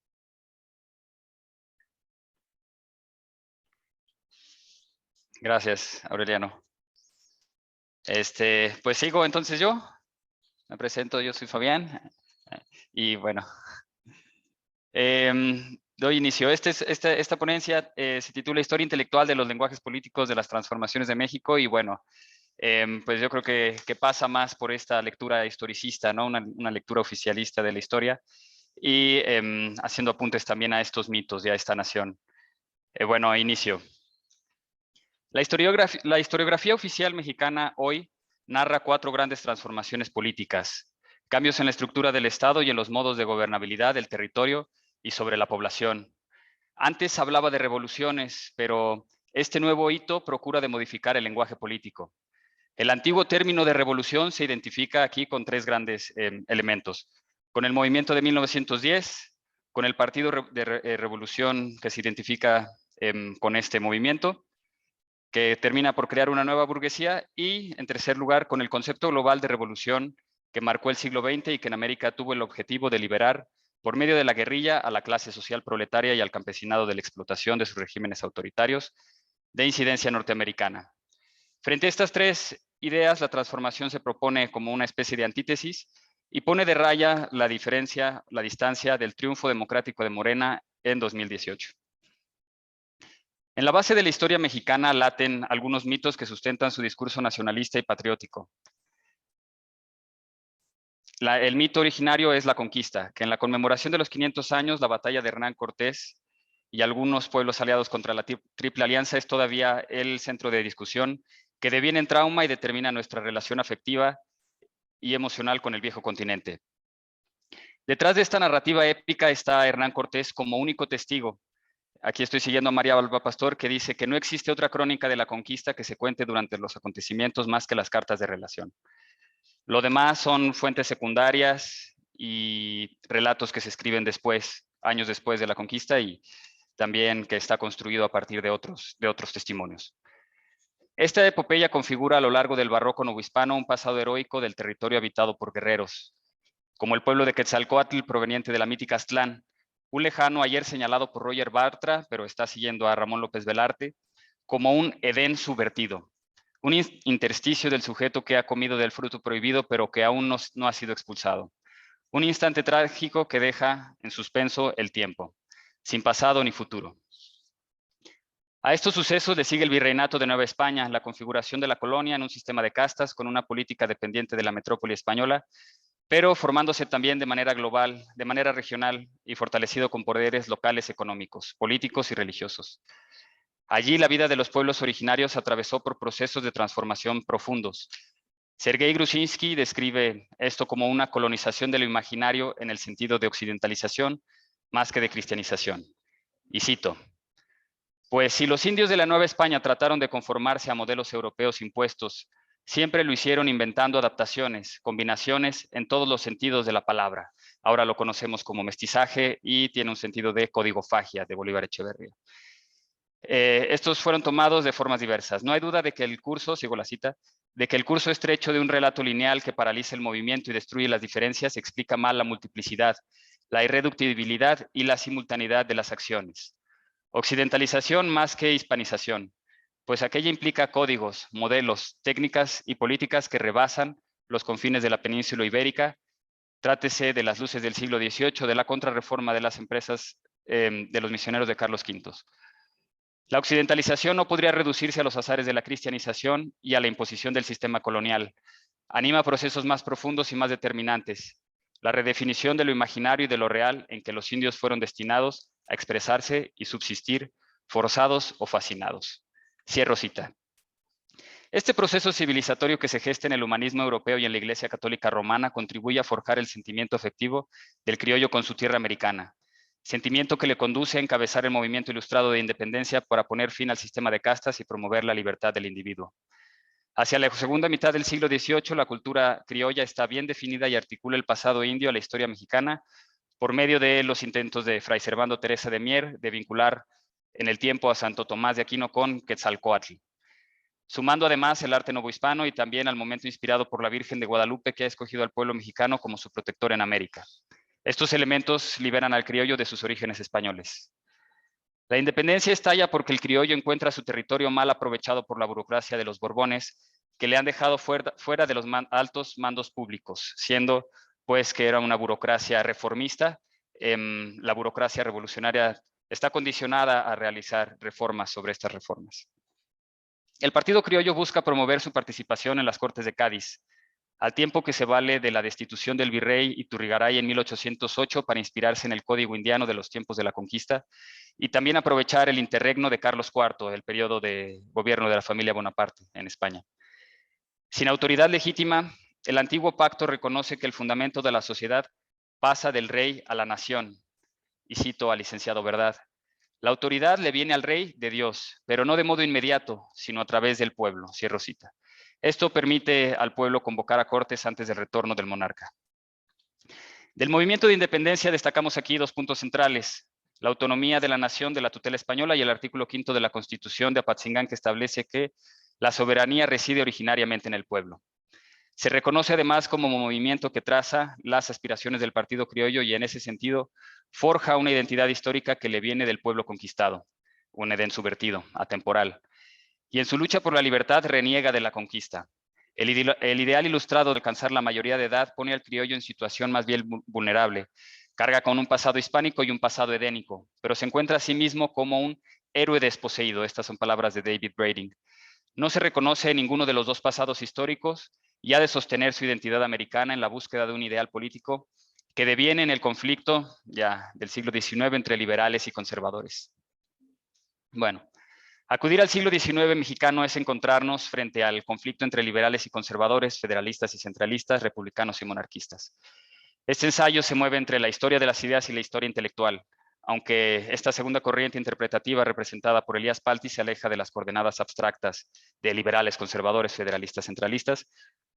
A: Gracias, Aureliano. Pues sigo entonces yo. Me presento, yo soy Fabián. Y bueno, doy inicio. Esta ponencia se titula Historia intelectual de los lenguajes políticos de las transformaciones de México. Y bueno, pues yo creo que pasa más por esta lectura historicista, ¿no? Una lectura oficialista de la historia. Y haciendo apuntes también a estos mitos y a esta nación. Bueno, inicio. La historiografía oficial mexicana hoy narra 4 grandes transformaciones políticas, cambios en la estructura del Estado y en los modos de gobernabilidad del territorio y sobre la población. Antes hablaba de revoluciones, pero este nuevo hito procura de modificar el lenguaje político. El antiguo término de revolución se identifica aquí con 3 grandes elementos. Con el movimiento de 1910, con el Partido de Revolución que se identifica con este movimiento, que termina por crear una nueva burguesía, y en tercer lugar con el concepto global de revolución que marcó el siglo XX y que en América tuvo el objetivo de liberar por medio de la guerrilla a la clase social proletaria y al campesinado de la explotación de sus regímenes autoritarios de incidencia norteamericana. Frente a estas 3 ideas, la transformación se propone como una especie de antítesis y pone de raya la distancia del triunfo democrático de Morena en 2018. En la base de la historia mexicana laten algunos mitos que sustentan su discurso nacionalista y patriótico. El mito originario es la conquista, que en la conmemoración de los 500 años, la batalla de Hernán Cortés y algunos pueblos aliados contra la Triple Alianza es todavía el centro de discusión que deviene en trauma y determina nuestra relación afectiva y emocional con el viejo continente. Detrás de esta narrativa épica está Hernán Cortés como único testigo. Aquí estoy siguiendo a María Balba Pastor, que dice que no existe otra crónica de la conquista que se cuente durante los acontecimientos más que las cartas de relación. Lo demás son fuentes secundarias y relatos que se escriben después, años después de la conquista, y también que está construido a partir de otros testimonios. Esta epopeya configura a lo largo del barroco novohispano un pasado heroico del territorio habitado por guerreros, como el pueblo de Quetzalcóatl proveniente de la mítica Aztlán, un lejano ayer señalado por Roger Bartra, pero está siguiendo a Ramón López Velarte, como un Edén subvertido, un intersticio del sujeto que ha comido del fruto prohibido, pero que aún no ha sido expulsado. Un instante trágico que deja en suspenso el tiempo, sin pasado ni futuro. A estos sucesos le sigue el virreinato de Nueva España, la configuración de la colonia en un sistema de castas con una política dependiente de la metrópoli española, pero formándose también de manera global, de manera regional y fortalecido con poderes locales económicos, políticos y religiosos. Allí la vida de los pueblos originarios atravesó por procesos de transformación profundos. Sergei Grushinsky describe esto como una colonización de lo imaginario en el sentido de occidentalización más que de cristianización. Y cito: pues si los indios de la Nueva España trataron de conformarse a modelos europeos impuestos, siempre lo hicieron inventando adaptaciones, combinaciones en todos los sentidos de la palabra. Ahora lo conocemos como mestizaje y tiene un sentido de codigofagia de Bolívar Echeverría. Estos fueron tomados de formas diversas. No hay duda de que el curso, sigo la cita, de que el curso estrecho de un relato lineal que paraliza el movimiento y destruye las diferencias explica mal la multiplicidad, la irreductibilidad y la simultaneidad de las acciones. Occidentalización más que hispanización, pues aquella implica códigos, modelos, técnicas y políticas que rebasan los confines de la península ibérica. Trátese de las luces del siglo XVIII, de la contrarreforma de las empresas de los misioneros de Carlos V. La occidentalización no podría reducirse a los azares de la cristianización y a la imposición del sistema colonial. Anima procesos más profundos y más determinantes. La redefinición de lo imaginario y de lo real en que los indios fueron destinados a expresarse y subsistir, forzados o fascinados. Cierro cita. Este proceso civilizatorio que se gesta en el humanismo europeo y en la Iglesia Católica Romana contribuye a forjar el sentimiento afectivo del criollo con su tierra americana, sentimiento que le conduce a encabezar el movimiento ilustrado de independencia para poner fin al sistema de castas y promover la libertad del individuo. Hacia la segunda mitad del siglo XVIII, la cultura criolla está bien definida y articula el pasado indio a la historia mexicana por medio de los intentos de Fray Servando Teresa de Mier de vincular en el tiempo a Santo Tomás de Aquino con Quetzalcóatl, sumando además el arte novohispano y también al momento inspirado por la Virgen de Guadalupe, que ha escogido al pueblo mexicano como su protector en América. Estos elementos liberan al criollo de sus orígenes españoles. La independencia estalla porque el criollo encuentra su territorio mal aprovechado por la burocracia de los Borbones, que le han dejado fuera de los altos mandos públicos, siendo pues que era una burocracia reformista. La burocracia revolucionaria está condicionada a realizar reformas sobre estas reformas. El Partido Criollo busca promover su participación en las Cortes de Cádiz, al tiempo que se vale de la destitución del virrey Iturrigaray en 1808 para inspirarse en el código indiano de los tiempos de la conquista y también aprovechar el interregno de Carlos IV, el periodo de gobierno de la familia Bonaparte en España. Sin autoridad legítima, el antiguo pacto reconoce que el fundamento de la sociedad pasa del rey a la nación, y cito al licenciado Verdad: la autoridad le viene al rey de Dios, pero no de modo inmediato, sino a través del pueblo, cierro cita. Esto permite al pueblo convocar a cortes antes del retorno del monarca. Del movimiento de independencia destacamos aquí dos puntos centrales: la autonomía de la nación de la tutela española y el artículo 5 de la Constitución de Apatzingán, que establece que la soberanía reside originariamente en el pueblo. Se reconoce además como movimiento que traza las aspiraciones del Partido Criollo y en ese sentido forja una identidad histórica que le viene del pueblo conquistado, un Edén subvertido, atemporal. Y en su lucha por la libertad reniega de la conquista. El ideal ilustrado de alcanzar la mayoría de edad pone al criollo en situación más bien vulnerable. Carga con un pasado hispánico y un pasado edénico, pero se encuentra a sí mismo como un héroe desposeído. Estas son palabras de David Brading. No se reconoce ninguno de los dos pasados históricos y ha de sostener su identidad americana en la búsqueda de un ideal político que deviene en el conflicto ya del siglo XIX entre liberales y conservadores. Bueno, acudir al siglo XIX mexicano es encontrarnos frente al conflicto entre liberales y conservadores, federalistas y centralistas, republicanos y monarquistas. Este ensayo se mueve entre la historia de las ideas y la historia intelectual, aunque esta segunda corriente interpretativa representada por Elías Palti se aleja de las coordenadas abstractas de liberales, conservadores, federalistas, centralistas,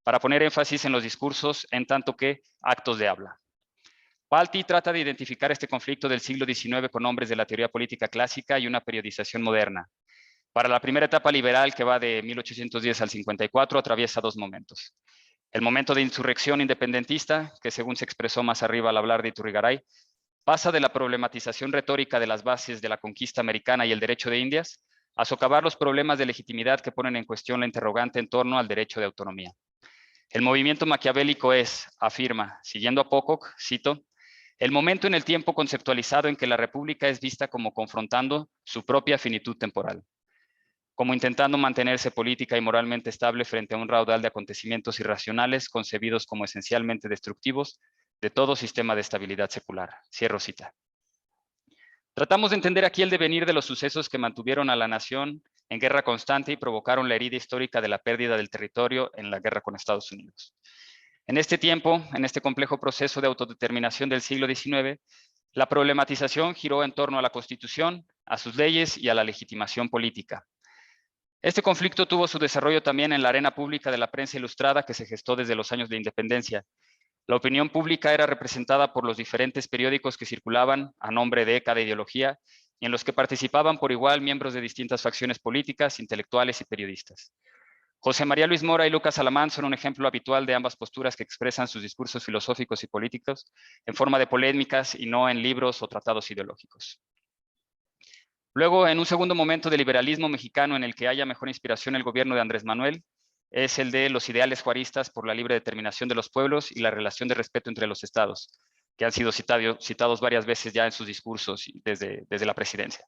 A: para poner énfasis en los discursos en tanto que actos de habla. Palti trata de identificar este conflicto del siglo XIX con hombres de la teoría política clásica y una periodización moderna. Para la primera etapa liberal, que va de 1810 al 54, atraviesa dos momentos. El momento de insurrección independentista, que según se expresó más arriba al hablar de Iturrigaray, pasa de la problematización retórica de las bases de la conquista americana y el derecho de Indias a socavar los problemas de legitimidad que ponen en cuestión la interrogante en torno al derecho de autonomía. El movimiento maquiavélico es, afirma, siguiendo a Pocock, cito, el momento en el tiempo conceptualizado en que la república es vista como confrontando su propia finitud temporal, como intentando mantenerse política y moralmente estable frente a un raudal de acontecimientos irracionales concebidos como esencialmente destructivos de todo sistema de estabilidad secular. Cierro cita. Tratamos de entender aquí el devenir de los sucesos que mantuvieron a la nación en guerra constante y provocaron la herida histórica de la pérdida del territorio en la guerra con Estados Unidos. En este tiempo, en este complejo proceso de autodeterminación del siglo XIX, la problematización giró en torno a la Constitución, a sus leyes y a la legitimación política. Este conflicto tuvo su desarrollo también en la arena pública de la prensa ilustrada que se gestó desde los años de independencia. La opinión pública era representada por los diferentes periódicos que circulaban a nombre de cada ideología y en los que participaban por igual miembros de distintas facciones políticas, intelectuales y periodistas. José María Luis Mora y Lucas Alamán son un ejemplo habitual de ambas posturas que expresan sus discursos filosóficos y políticos en forma de polémicas y no en libros o tratados ideológicos. Luego, en un segundo momento de liberalismo mexicano en el que haya mejor inspiración el gobierno de Andrés Manuel, es el de los ideales juaristas por la libre determinación de los pueblos y la relación de respeto entre los estados, que han sido citados varias veces ya en sus discursos desde la presidencia.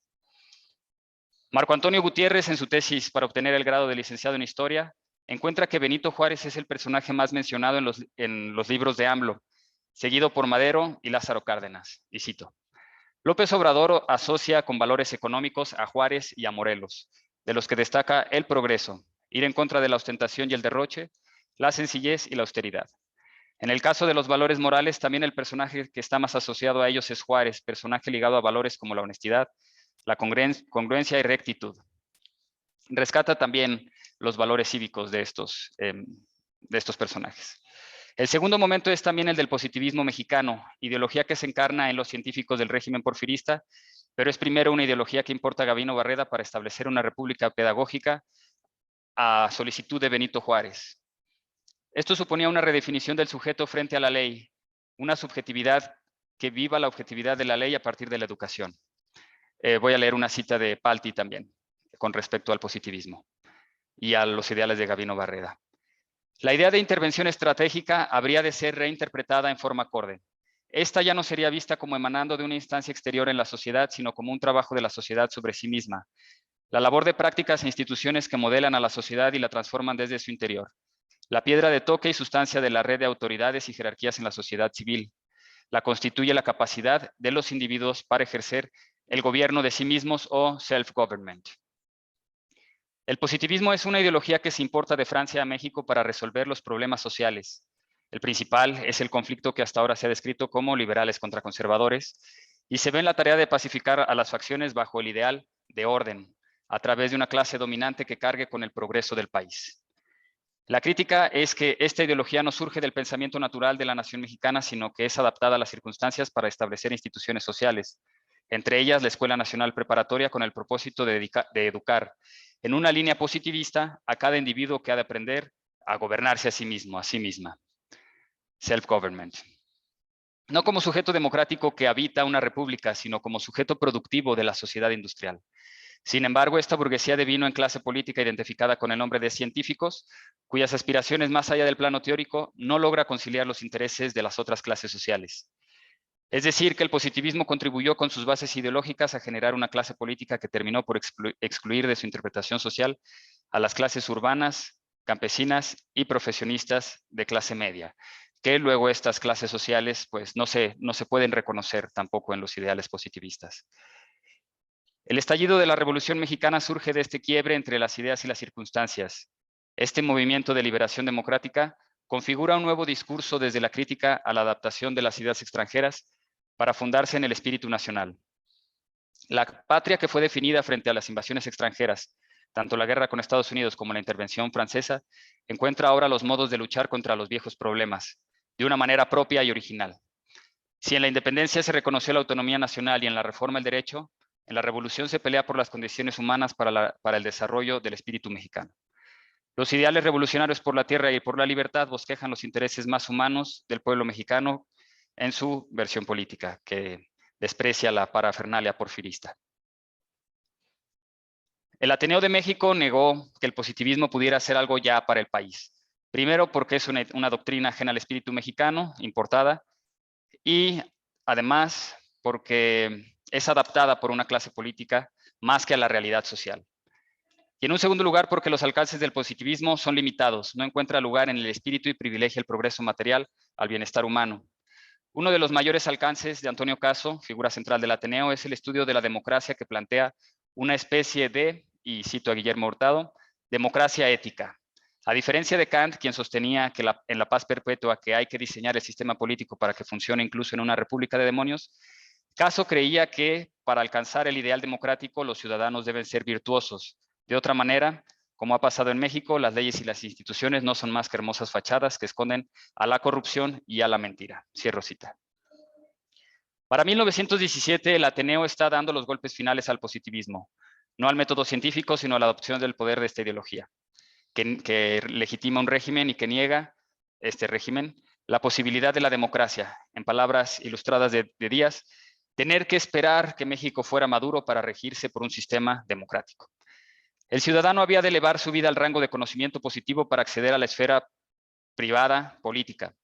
A: Marco Antonio Gutiérrez, en su tesis para obtener el grado de licenciado en Historia, encuentra que Benito Juárez es el personaje más mencionado en los libros de AMLO, seguido por Madero y Lázaro Cárdenas. Y cito: López Obrador asocia con valores económicos a Juárez y a Morelos, de los que destaca el progreso, ir en contra de la ostentación y el derroche, la sencillez y la austeridad. En el caso de los valores morales, también el personaje que está más asociado a ellos es Juárez, personaje ligado a valores como la honestidad, la congruencia y rectitud. Rescata también los valores cívicos de estos personajes. El segundo momento es también el del positivismo mexicano, ideología que se encarna en los científicos del régimen porfirista, pero es primero una ideología que importa Gabino Barreda para establecer una república pedagógica a solicitud de Benito Juárez. Esto suponía una redefinición del sujeto frente a la ley, una subjetividad que viva la objetividad de la ley a partir de la educación. Voy a leer una cita de Palti también, con respecto al positivismo y a los ideales de Gabino Barreda. La idea de intervención estratégica habría de ser reinterpretada en forma acorde. Esta ya no sería vista como emanando de una instancia exterior en la sociedad, sino como un trabajo de la sociedad sobre sí misma. La labor de prácticas e instituciones que modelan a la sociedad y la transforman desde su interior. La piedra de toque y sustancia de la red de autoridades y jerarquías en la sociedad civil. La constituye la capacidad de los individuos para ejercer el gobierno de sí mismos o self-government. El positivismo es una ideología que se importa de Francia a México para resolver los problemas sociales. El principal es el conflicto que hasta ahora se ha descrito como liberales contra conservadores y se ve en la tarea de pacificar a las facciones bajo el ideal de orden, a través de una clase dominante que cargue con el progreso del país. La crítica es que esta ideología no surge del pensamiento natural de la nación mexicana, sino que es adaptada a las circunstancias para establecer instituciones sociales, entre ellas la Escuela Nacional Preparatoria, con el propósito de educar en una línea positivista a cada individuo que ha de aprender a gobernarse a sí mismo, a sí misma. Self-government. No como sujeto democrático que habita una república, sino como sujeto productivo de la sociedad industrial. Sin embargo, esta burguesía devino en clase política identificada con el nombre de científicos, cuyas aspiraciones más allá del plano teórico no logra conciliar los intereses de las otras clases sociales. Es decir, que el positivismo contribuyó con sus bases ideológicas a generar una clase política que terminó por excluir de su interpretación social a las clases urbanas, campesinas y profesionistas de clase media, que luego estas clases sociales pues no se pueden reconocer tampoco en los ideales positivistas. El estallido de la Revolución Mexicana surge de este quiebre entre las ideas y las circunstancias. Este movimiento de liberación democrática configura un nuevo discurso desde la crítica a la adaptación de las ideas extranjeras para fundarse en el espíritu nacional. La patria que fue definida frente a las invasiones extranjeras, tanto la guerra con Estados Unidos como la intervención francesa, encuentra ahora los modos de luchar contra los viejos problemas, de una manera propia y original. Si en la independencia se reconoció la autonomía nacional y en la reforma el derecho, en la revolución se pelea por las condiciones humanas para el desarrollo del espíritu mexicano. Los ideales revolucionarios por la tierra y por la libertad bosquejan los intereses más humanos del pueblo mexicano en su versión política, que desprecia la parafernalia porfirista. El Ateneo de México negó que el positivismo pudiera ser algo ya para el país. Primero, porque es una doctrina ajena al espíritu mexicano, importada, y además porque es adaptada por una clase política más que a la realidad social. Y en un segundo lugar, porque los alcances del positivismo son limitados, no encuentra lugar en el espíritu y privilegia el progreso material al bienestar humano. Uno de los mayores alcances de Antonio Caso, figura central del Ateneo, es el estudio de la democracia que plantea una especie de, y cito a Guillermo Hurtado, democracia ética. A diferencia de Kant, quien sostenía que en la paz perpetua que hay que diseñar el sistema político para que funcione incluso en una república de demonios, Caso creía que para alcanzar el ideal democrático los ciudadanos deben ser virtuosos. De otra manera, como ha pasado en México, las leyes y las instituciones no son más que hermosas fachadas que esconden a la corrupción y a la mentira. Cierro cita. Para 1917, el Ateneo está dando los golpes finales al positivismo, no al método científico, sino a la adopción del poder de esta ideología, que legitima un régimen y que niega este régimen la posibilidad de la democracia. En palabras ilustradas de Díaz, tener que esperar que México fuera maduro para regirse por un sistema democrático. El ciudadano había de elevar su vida al rango de conocimiento positivo para acceder a la esfera privada política.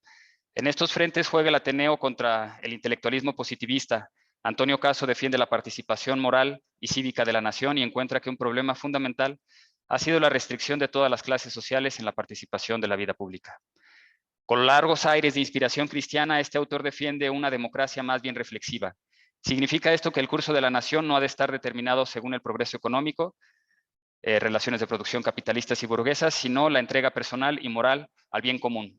A: En estos frentes juega el Ateneo contra el intelectualismo positivista, Antonio Caso defiende la participación moral y cívica de la nación y encuentra que un problema fundamental ha sido la restricción de todas las clases sociales en la participación de la vida pública. Con largos aires de inspiración cristiana, este autor defiende una democracia más bien reflexiva. ¿Significa esto que el curso de la nación no ha de estar determinado según el progreso económico, relaciones de producción capitalistas y burguesas, sino la entrega personal y moral al bien común?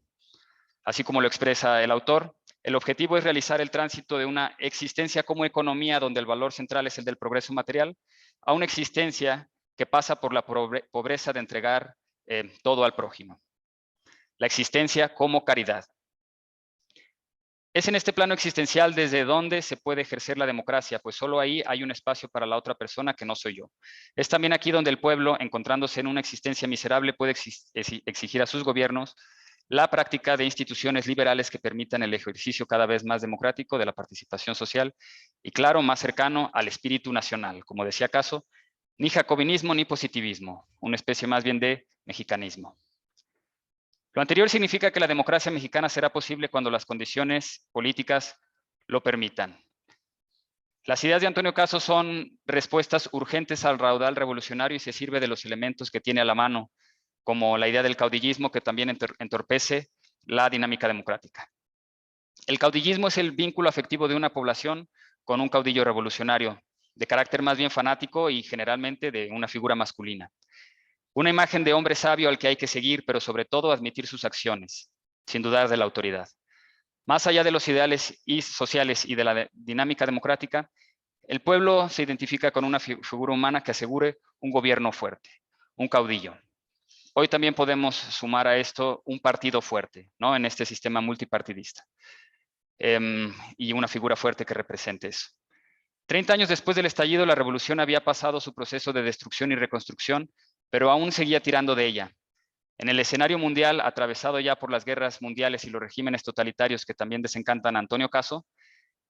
A: Así como lo expresa el autor, el objetivo es realizar el tránsito de una existencia como economía donde el valor central es el del progreso material, a una existencia que pasa por la pobreza de entregar todo al prójimo. La existencia como caridad. Es en este plano existencial desde donde se puede ejercer la democracia, pues solo ahí hay un espacio para la otra persona que no soy yo. Es también aquí donde el pueblo, encontrándose en una existencia miserable, puede exigir a sus gobiernos la práctica de instituciones liberales que permitan el ejercicio cada vez más democrático de la participación social y, claro, más cercano al espíritu nacional, como decía Caso, ni jacobinismo ni positivismo, una especie más bien de mexicanismo. Lo anterior significa que la democracia mexicana será posible cuando las condiciones políticas lo permitan. Las ideas de Antonio Caso son respuestas urgentes al raudal revolucionario y se sirve de los elementos que tiene a la mano, como la idea del caudillismo que también entorpece la dinámica democrática. El caudillismo es el vínculo afectivo de una población con un caudillo revolucionario, de carácter más bien fanático y generalmente de una figura masculina. Una imagen de hombre sabio al que hay que seguir, pero sobre todo admitir sus acciones, sin dudar de la autoridad. Más allá de los ideales sociales y de la dinámica democrática, el pueblo se identifica con una figura humana que asegure un gobierno fuerte, un caudillo. Hoy también podemos sumar a esto un partido fuerte, ¿no? En este sistema multipartidista. Y una figura fuerte que represente eso. 30 años después del estallido, la revolución había pasado su proceso de destrucción y reconstrucción, pero aún seguía tirando de ella. En el escenario mundial, atravesado ya por las guerras mundiales y los regímenes totalitarios que también desencantan a Antonio Caso,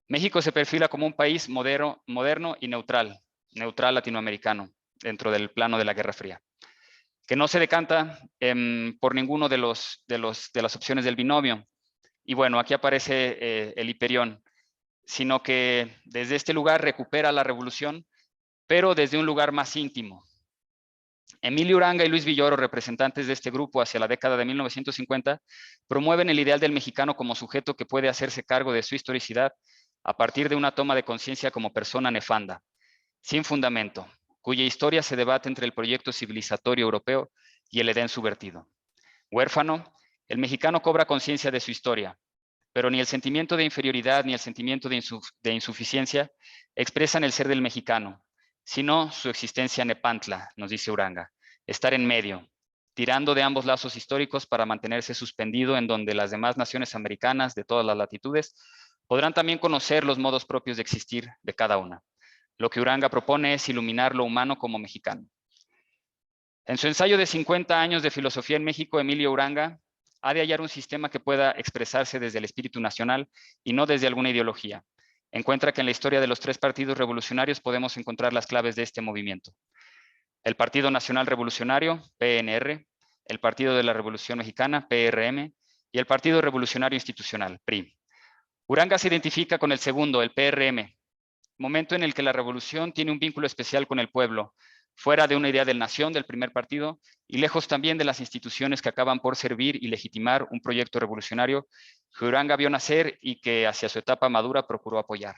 A: México se perfila como un país moderno y neutral latinoamericano, dentro del plano de la Guerra Fría, que no se decanta por ninguno de las opciones del binomio. Y bueno, aquí aparece el Hiperión, sino que desde este lugar recupera la revolución, pero desde un lugar más íntimo. Emilio Uranga y Luis Villoro, representantes de este grupo hacia la década de 1950, promueven el ideal del mexicano como sujeto que puede hacerse cargo de su historicidad a partir de una toma de conciencia como persona nefanda, sin fundamento, cuya historia se debate entre el proyecto civilizatorio europeo y el Edén subvertido. Huérfano, el mexicano cobra conciencia de su historia, pero ni el sentimiento de inferioridad ni el sentimiento de insuficiencia expresan el ser del mexicano, sino su existencia nepantla, nos dice Uranga, estar en medio, tirando de ambos lazos históricos para mantenerse suspendido en donde las demás naciones americanas de todas las latitudes podrán también conocer los modos propios de existir de cada una. Lo que Uranga propone es iluminar lo humano como mexicano. En su ensayo de 50 años de filosofía en México, Emilio Uranga ha de hallar un sistema que pueda expresarse desde el espíritu nacional y no desde alguna ideología. Encuentra que en la historia de los tres partidos revolucionarios podemos encontrar las claves de este movimiento. El Partido Nacional Revolucionario, PNR, el Partido de la Revolución Mexicana, PRM, y el Partido Revolucionario Institucional, PRI. Uranga se identifica con el segundo, el PRM, momento en el que la revolución tiene un vínculo especial con el pueblo, fuera de una idea de nación del primer partido y lejos también de las instituciones que acaban por servir y legitimar un proyecto revolucionario que Uranga vio nacer y que hacia su etapa madura procuró apoyar.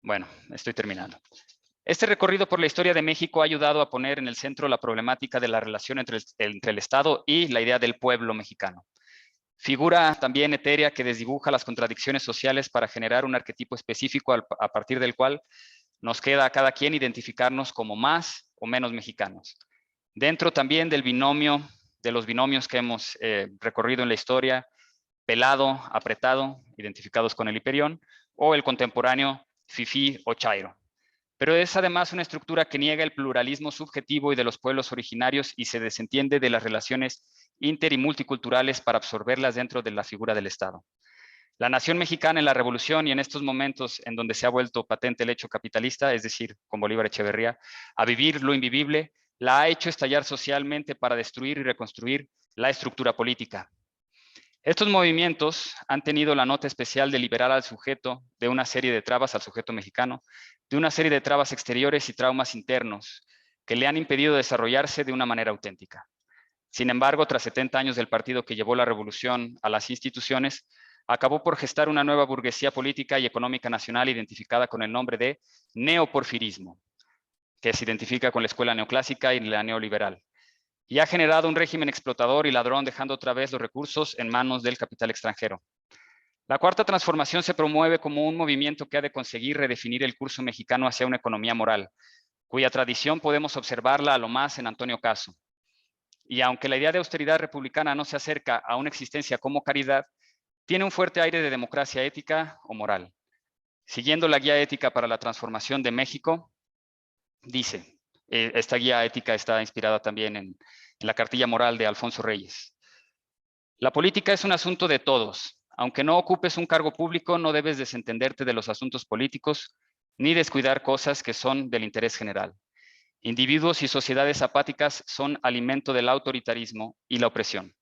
A: Bueno, estoy terminando. Este recorrido por la historia de México ha ayudado a poner en el centro la problemática de la relación entre el Estado y la idea del pueblo mexicano. Figura también etérea que desdibuja las contradicciones sociales para generar un arquetipo específico a partir del cual nos queda a cada quien identificarnos como más o menos mexicanos. Dentro también del binomio, de los binomios que hemos recorrido en la historia, pelado, apretado, identificados con el Hiperión, o el contemporáneo fifí o chairo. Pero es además una estructura que niega el pluralismo subjetivo y de los pueblos originarios y se desentiende de las relaciones inter y multiculturales para absorberlas dentro de la figura del Estado. La nación mexicana en la revolución y en estos momentos en donde se ha vuelto patente el hecho capitalista, es decir, con Bolívar Echeverría, a vivir lo invivible, la ha hecho estallar socialmente para destruir y reconstruir la estructura política. Estos movimientos han tenido la nota especial de liberar al sujeto de una serie de trabas, al sujeto mexicano, de una serie de trabas exteriores y traumas internos que le han impedido desarrollarse de una manera auténtica. Sin embargo, tras 70 años del partido que llevó la revolución a las instituciones, acabó por gestar una nueva burguesía política y económica nacional identificada con el nombre de neoporfirismo, que se identifica con la escuela neoclásica y la neoliberal, y ha generado un régimen explotador y ladrón, dejando otra vez los recursos en manos del capital extranjero. La Cuarta Transformación se promueve como un movimiento que ha de conseguir redefinir el curso mexicano hacia una economía moral, cuya tradición podemos observarla a lo más en Antonio Caso. Y aunque la idea de austeridad republicana no se acerca a una existencia como caridad, tiene un fuerte aire de democracia ética o moral. Siguiendo la guía ética para la transformación de México, dice, esta guía ética está inspirada también en la cartilla moral de Alfonso Reyes. La política es un asunto de todos. Aunque no ocupes un cargo público, no debes desentenderte de los asuntos políticos ni descuidar cosas que son del interés general. Individuos y sociedades apáticas son alimento del autoritarismo y la opresión.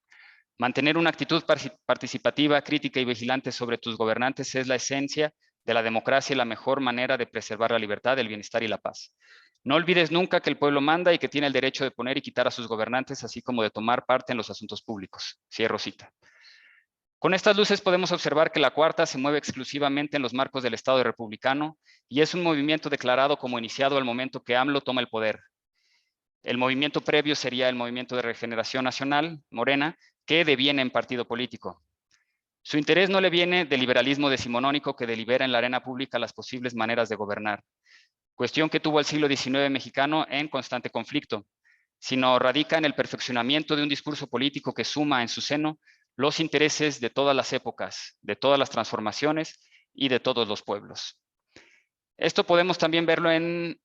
A: Mantener una actitud participativa, crítica y vigilante sobre tus gobernantes es la esencia de la democracia y la mejor manera de preservar la libertad, el bienestar y la paz. No olvides nunca que el pueblo manda y que tiene el derecho de poner y quitar a sus gobernantes, así como de tomar parte en los asuntos públicos. Cierro cita. Con estas luces podemos observar que la Cuarta se mueve exclusivamente en los marcos del Estado republicano y es un movimiento declarado como iniciado al momento que AMLO toma el poder. El movimiento previo sería el Movimiento de Regeneración Nacional, Morena, que deviene en partido político. Su interés no le viene del liberalismo decimonónico que delibera en la arena pública las posibles maneras de gobernar, cuestión que tuvo el siglo XIX mexicano en constante conflicto, sino radica en el perfeccionamiento de un discurso político que suma en su seno los intereses de todas las épocas, de todas las transformaciones y de todos los pueblos. Esto podemos también verlo en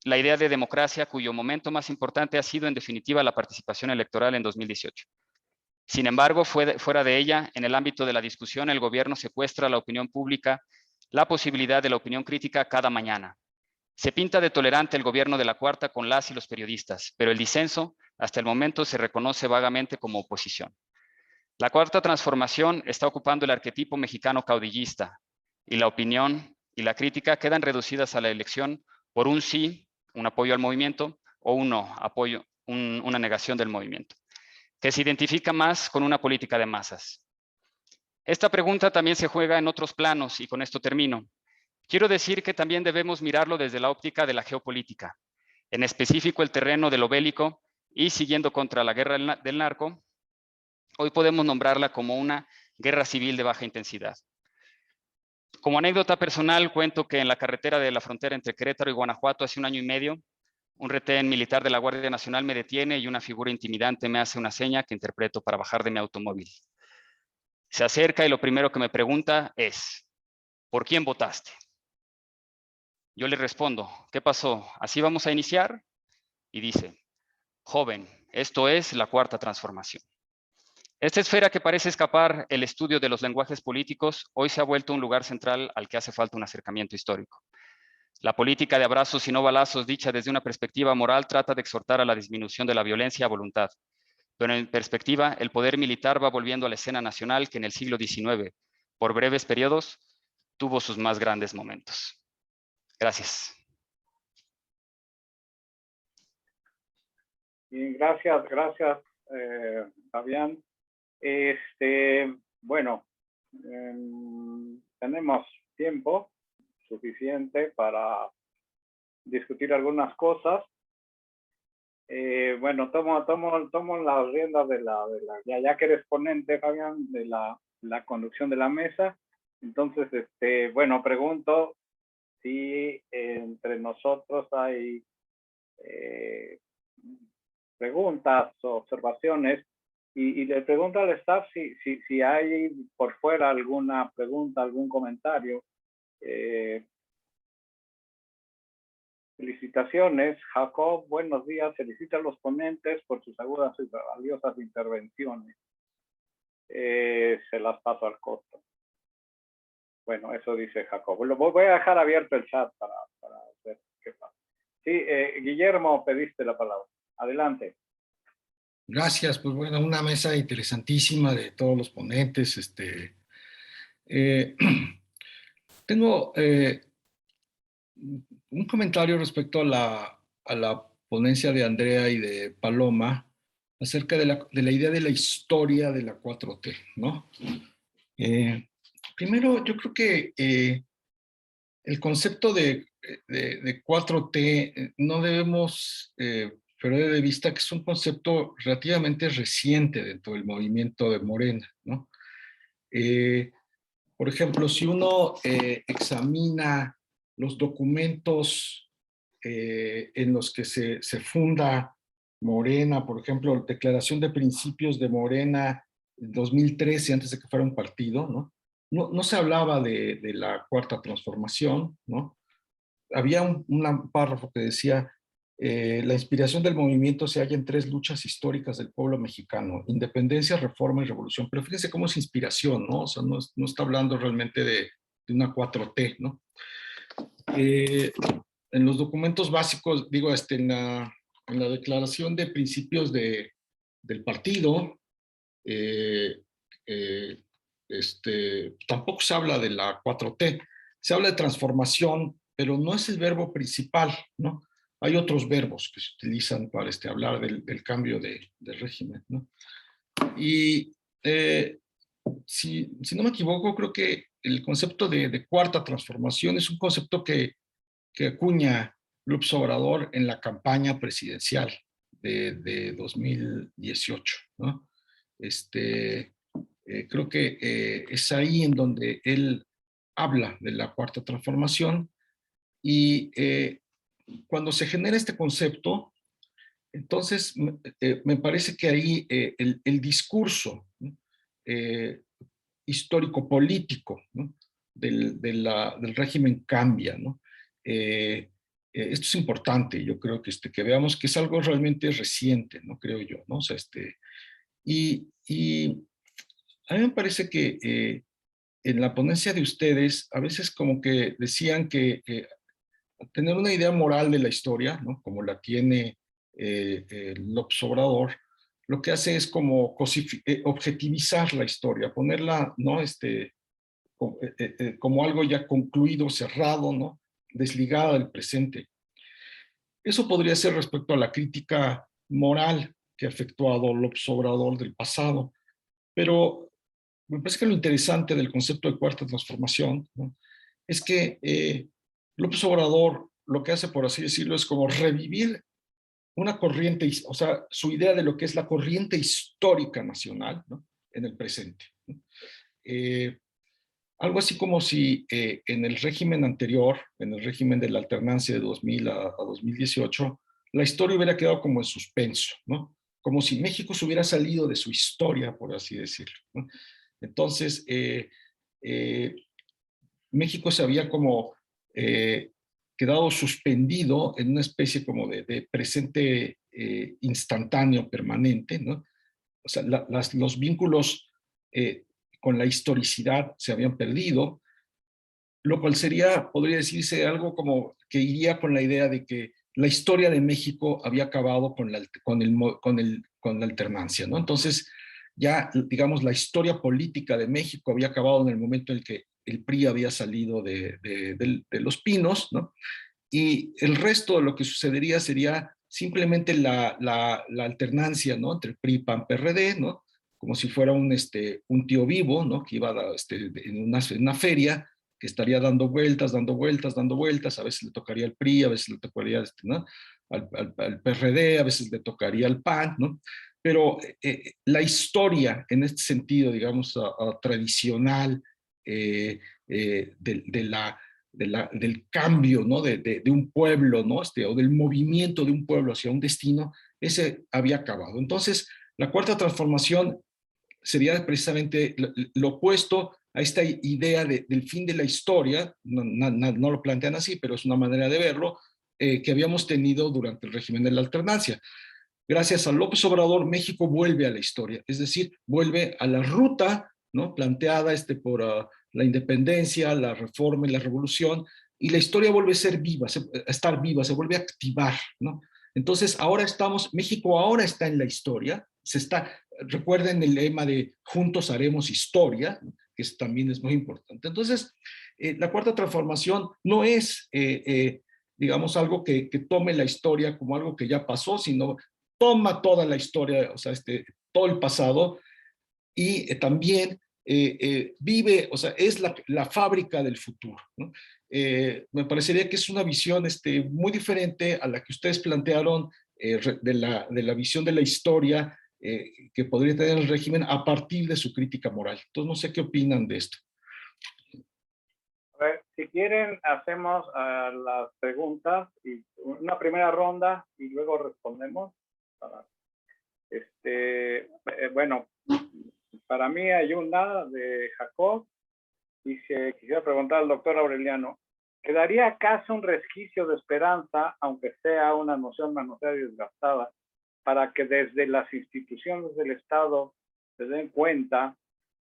A: la idea de democracia, cuyo momento más importante ha sido en definitiva la participación electoral en 2018. Sin embargo, fuera de ella, en el ámbito de la discusión, el gobierno secuestra a la opinión pública la posibilidad de la opinión crítica cada mañana. Se pinta de tolerante el gobierno de la Cuarta con las y los periodistas, pero el disenso hasta el momento se reconoce vagamente como oposición. La Cuarta Transformación está ocupando el arquetipo mexicano caudillista y la opinión y la crítica quedan reducidas a la elección por un sí, un apoyo al movimiento, o un no, apoyo, una negación del movimiento, que se identifica más con una política de masas. Esta pregunta también se juega en otros planos y con esto termino. Quiero decir que también debemos mirarlo desde la óptica de la geopolítica, en específico el terreno de lo bélico y siguiendo contra la guerra del narco, hoy podemos nombrarla como una guerra civil de baja intensidad. Como anécdota personal, cuento que en la carretera de la frontera entre Querétaro y Guanajuato hace 1 año y medio, un retén militar de la Guardia Nacional me detiene y una figura intimidante me hace una seña que interpreto para bajar de mi automóvil. Se acerca y lo primero que me pregunta es, ¿por quién votaste? Yo le respondo, ¿qué pasó? ¿Así vamos a iniciar? Y dice, joven, esto es la Cuarta Transformación. Esta esfera que parece escapar el estudio de los lenguajes políticos, hoy se ha vuelto un lugar central al que hace falta un acercamiento histórico. La política de abrazos y no balazos, dicha desde una perspectiva moral, trata de exhortar a la disminución de la violencia a voluntad. Pero en perspectiva, el poder militar va volviendo a la escena nacional que en el siglo XIX, por breves periodos, tuvo sus más grandes momentos. Gracias.
D: Bien, gracias, Fabián. Bueno, tenemos tiempo suficiente para discutir algunas cosas. Bueno, tomo las riendas ya que eres ponente, Fabián, de la conducción de la mesa. Entonces, bueno, pregunto si entre nosotros hay preguntas o observaciones. Y le pregunto al staff si hay por fuera alguna pregunta, algún comentario. Felicitaciones, Jacob, buenos días. Felicita a los ponentes por sus agudas y valiosas intervenciones. Se las paso al costo. Bueno, eso dice Jacob. Voy a dejar abierto el chat para ver qué pasa. Sí, Guillermo, pediste la palabra. Adelante.
E: Gracias, pues bueno, una mesa interesantísima de todos los ponentes. Eh, tengo un comentario respecto a la ponencia de Andrea y de Paloma acerca de la idea de la historia de la 4T, ¿no? Primero, yo creo que el concepto de 4T no debemos perder de vista que es un concepto relativamente reciente dentro del movimiento de Morena, ¿no? Por ejemplo, si uno examina los documentos en los que se funda Morena, por ejemplo, Declaración de Principios de Morena 2013, antes de que fuera un partido, ¿no? No se hablaba de la Cuarta Transformación, ¿no? Había un párrafo que decía, la inspiración del movimiento se halla en 3 luchas históricas del pueblo mexicano: independencia, reforma y revolución. Pero fíjense cómo es inspiración, ¿no? O sea, no está hablando realmente de una 4T, ¿no? En los documentos básicos, digo, en la declaración de principios del partido, eh, eh, tampoco se habla de la 4T, se habla de transformación, pero no es el verbo principal, ¿no? Hay otros verbos que se utilizan para hablar del cambio de régimen, ¿no? Y si no me equivoco, creo que el concepto de cuarta transformación es un concepto que acuña López Obrador en la campaña presidencial de 2018, ¿no? Creo que es ahí en donde él habla de la cuarta transformación y cuando se genera este concepto, entonces me parece que ahí el discurso, ¿no? Histórico-político, ¿no? del régimen cambia, ¿no? Esto es importante, yo creo que veamos que es algo realmente reciente, ¿no? Creo yo, ¿no? O sea, y a mí me parece que en la ponencia de ustedes, a veces como que decían que tener una idea moral de la historia, ¿no? Como la tiene López Obrador, lo que hace es como objetivizar la historia, ponerla, ¿no? Como algo ya concluido, cerrado, ¿no? Desligada del presente. Eso podría ser respecto a la crítica moral que ha efectuado López Obrador del pasado, pero me parece que lo interesante del concepto de cuarta transformación, ¿no? Es que López Obrador lo que hace, por así decirlo, es como revivir una corriente, o sea, su idea de lo que es la corriente histórica nacional, ¿no? En el presente, ¿no? Algo así como si en el régimen anterior, en el régimen de la alternancia de 2000 a 2018, la historia hubiera quedado como en suspenso, ¿no? Como si México se hubiera salido de su historia, por así decirlo, ¿no? Entonces, México se había como quedado suspendido en una especie como de presente instantáneo, permanente, ¿no? O sea, los vínculos con la historicidad se habían perdido, lo cual podría decirse algo como que iría con la idea de que la historia de México había acabado con la alternancia, ¿no? Entonces, ya, digamos, la historia política de México había acabado en el momento en el que el PRI había salido de Los Pinos, ¿no? Y el resto de lo que sucedería sería simplemente la alternancia, ¿no? Entre PRI, PAN, PRD, ¿no? Como si fuera un tío vivo, ¿no? Que iba en una feria, que estaría dando vueltas, dando vueltas, dando vueltas. A veces le tocaría al PRI, a veces le tocaría ¿no? al PRD, a veces le tocaría al PAN, ¿no? Pero la historia, en este sentido, digamos, tradicional, del cambio, ¿no? de un pueblo, ¿no? O del movimiento de un pueblo hacia un destino, ese había acabado. Entonces, la cuarta transformación sería precisamente lo opuesto a esta idea del fin de la historia, no lo plantean así, pero es una manera de verlo, que habíamos tenido durante el régimen de la alternancia. Gracias a López Obrador, México vuelve a la historia, es decir, vuelve a la ruta, ¿no? Planteada por la independencia, la reforma y la revolución, y la historia vuelve a ser viva, a estar viva, se vuelve a activar, ¿no? Entonces, México ahora está en la historia, recuerden el lema de juntos haremos historia, que también es muy importante. Entonces, la cuarta transformación no es, digamos, algo que tome la historia como algo que ya pasó, sino toma toda la historia, o sea, todo el pasado, y también vive, o sea, es la fábrica del futuro, ¿no? Me parecería que es una visión muy diferente a la que ustedes plantearon de la visión de la historia que podría tener el régimen a partir de su crítica moral. Entonces, no sé qué opinan de esto.
D: A ver, si quieren, hacemos las preguntas y una primera ronda y luego respondemos. Bueno, para mí hay una de Jacob y se quisiera preguntar al doctor Aureliano, ¿quedaría acaso un resquicio de esperanza, aunque sea una noción manoseada y desgastada, para que desde las instituciones del Estado se den cuenta,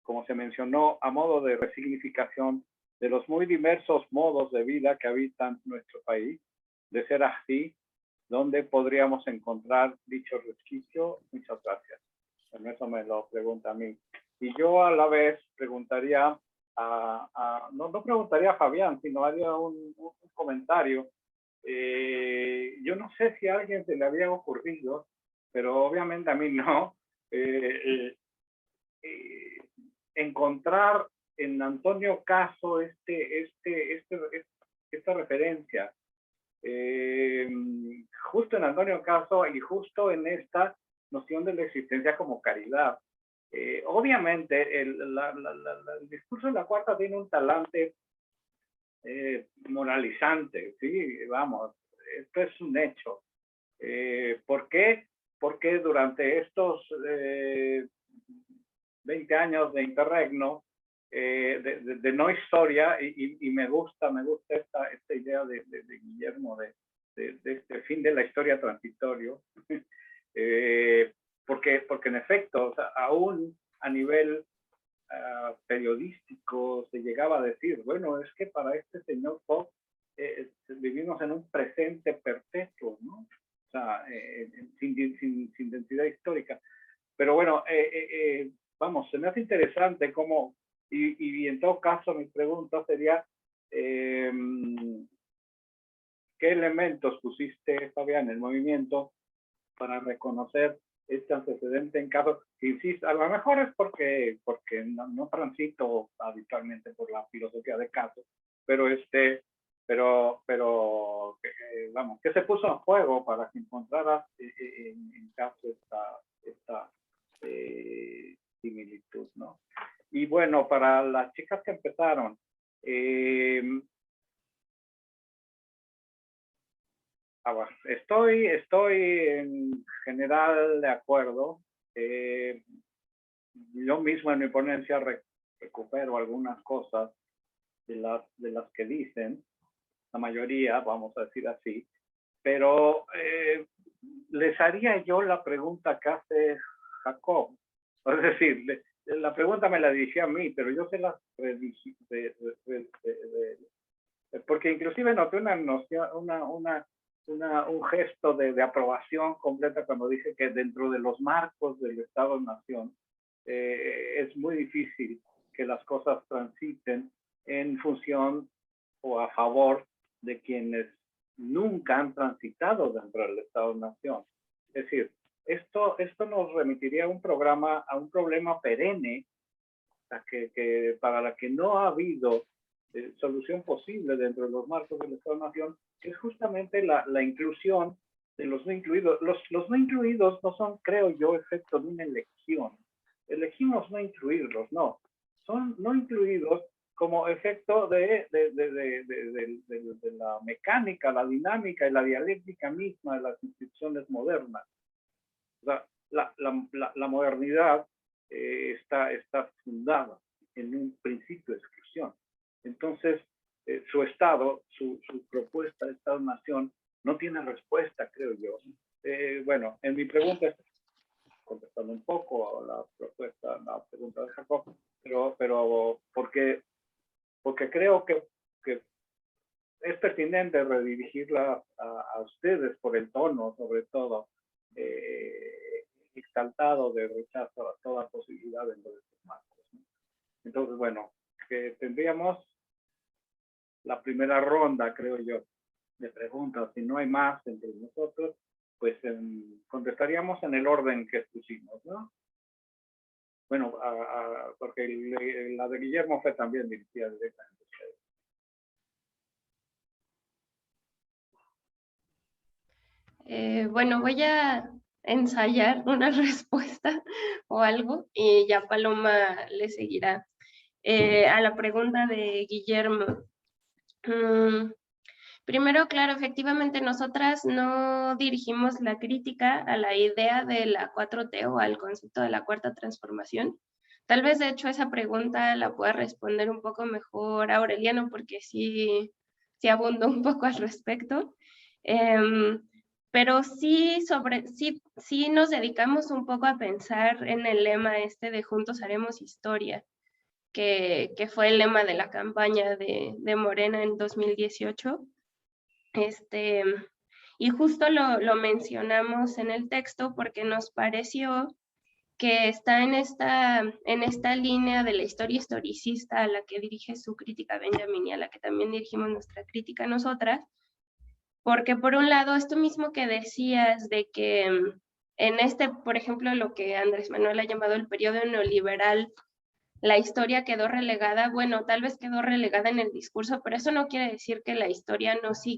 D: como se mencionó, a modo de resignificación de los muy diversos modos de vida que habitan nuestro país? De ser así, ¿dónde podríamos encontrar dicho resquicio? Muchas gracias. Bueno, eso me lo pregunta a mí. Y yo a la vez preguntaría no preguntaría a Fabián, sino haría un comentario. Yo no sé si a alguien se le había ocurrido, pero obviamente a mí no, encontrar en Antonio Caso esta referencia. Justo en Antonio Caso y justo en esta noción de la existencia como caridad. Obviamente el discurso de la cuarta tiene un talante moralizante, ¿sí? Vamos, esto es un hecho. ¿Por qué? Porque durante estos 20 años de interregno, de no historia, y me gusta esta idea de Guillermo de este fin de la historia transitorio, porque en efecto, o sea, aún a nivel periodístico se llegaba a decir, bueno, es que para este señor Fox vivimos en un presente perpetuo, ¿no? O sea, sin densidad histórica. Pero bueno, vamos, se me hace interesante cómo, y en todo caso mi pregunta sería, ¿qué elementos pusiste, Fabián, en el movimiento para reconocer este antecedente en caso, que insisto, a lo mejor es porque no transito habitualmente por la filosofía de caso, pero vamos, ¿qué se puso en juego para que encontrara en caso esta similitud, ¿no? Y bueno, para las chicas que empezaron, estoy en general de acuerdo. Yo mismo en mi ponencia recupero algunas cosas de las que dicen, la mayoría, vamos a decir así, pero les haría yo la pregunta que hace Jacob. Es decir, la pregunta me la dirigía a mí, pero yo se las redirigí, porque inclusive noté una noción, un gesto de aprobación completa cuando dice que dentro de los marcos del Estado-Nación es muy difícil que las cosas transiten en función o a favor de quienes nunca han transitado dentro del Estado-Nación. Es decir, esto nos remitiría a un problema perenne para la que no ha habido solución posible dentro de los marcos del Estado-Nación, que es justamente la inclusión de los no incluidos. Los no incluidos no son, creo yo, efecto de una elección. Elegimos no incluirlos, no. Son no incluidos como efecto de la mecánica, la dinámica y la dialéctica misma de las instituciones modernas. O sea, la modernidad está fundada en un principio de exclusión. Entonces, su Estado, su propuesta de Estado-Nación, no tiene respuesta, creo yo. Bueno, en mi pregunta, contestando un poco la pregunta de Jacob, pero porque creo que es pertinente redirigirla a ustedes por el tono, sobre todo, exaltado de rechazo a toda posibilidad de los marcos, ¿no? Entonces, bueno, que tendríamos la primera ronda, creo yo, de preguntas. Si no hay más entre nosotros, pues contestaríamos en el orden que expusimos, ¿no? Bueno, porque la de Guillermo fue también dirigida directamente a ustedes.
B: Bueno, voy a ensayar una respuesta o algo y ya Paloma le seguirá. A la pregunta de Guillermo. Primero, claro, efectivamente nosotras no dirigimos la crítica a la idea de la 4T o al concepto de la cuarta transformación. Tal vez, de hecho, esa pregunta la pueda responder un poco mejor Aureliano, porque sí abundó un poco al respecto. Pero sí nos dedicamos un poco a pensar en el lema este de Juntos Haremos Historia, que fue el lema de la campaña de Morena en 2018. Y justo lo mencionamos en el texto porque nos pareció que está en esta línea de la historia historicista a la que dirige su crítica Benjamin y a la que también dirigimos nuestra crítica nosotras, porque por un lado esto mismo que decías de que en por ejemplo, lo que Andrés Manuel ha llamado el periodo neoliberal, la historia quedó relegada, bueno, tal vez quedó relegada en el discurso, pero eso no quiere decir que la historia no se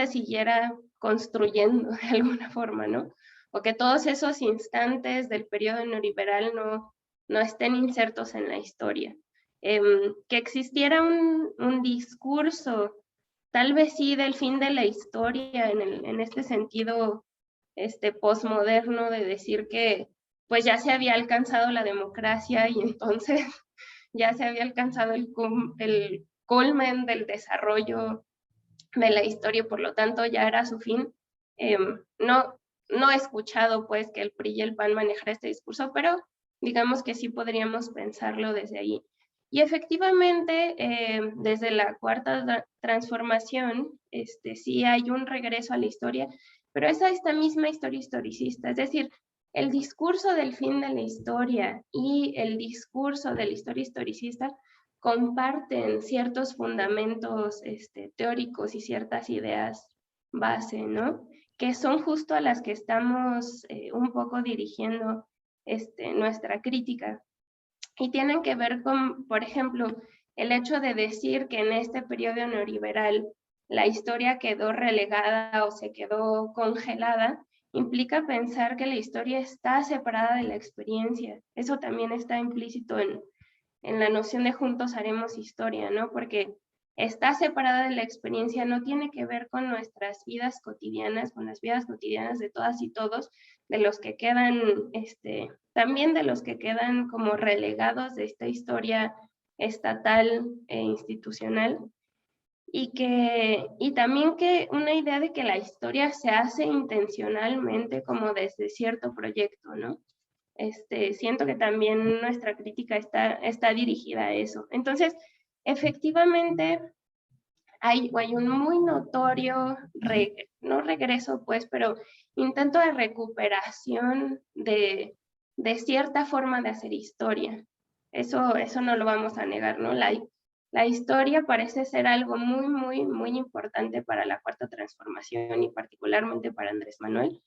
B: siguiera construyendo de alguna forma, ¿no? O que todos esos instantes del periodo neoliberal no estén insertos en la historia. Que existiera un discurso, tal vez sí, del fin de la historia, en este sentido postmoderno de decir que pues ya se había alcanzado la democracia y entonces ya se había alcanzado el culmen del desarrollo de la historia, por lo tanto ya era su fin. No he escuchado pues que el PRI y el PAN manejara este discurso, pero digamos que sí podríamos pensarlo desde ahí. Y efectivamente, desde la cuarta transformación, sí hay un regreso a la historia, pero es esta misma historia historicista, es decir, el discurso del fin de la historia y el discurso de la historia historicista comparten ciertos fundamentos teóricos y ciertas ideas base, ¿no? Que son justo a las que estamos un poco dirigiendo nuestra crítica. Y tienen que ver con, por ejemplo, el hecho de decir que en este periodo neoliberal la historia quedó relegada o se quedó congelada, implica pensar que la historia está separada de la experiencia. Eso también está implícito en la noción de Juntos Haremos Historia, ¿no? Porque está separada de la experiencia, no tiene que ver con nuestras vidas cotidianas, con las vidas cotidianas de todas y todos, de los que quedan, también de los que quedan como relegados de esta historia estatal e institucional, y también que una idea de que la historia se hace intencionalmente como desde cierto proyecto, ¿no? Siento que también nuestra crítica está dirigida a eso. Entonces, efectivamente, hay un muy notorio, no regreso pues, pero intento de recuperación de cierta forma de hacer historia. Eso no lo vamos a negar, ¿no? La historia parece ser algo muy, muy, muy importante para la cuarta transformación y particularmente para Andrés Manuel,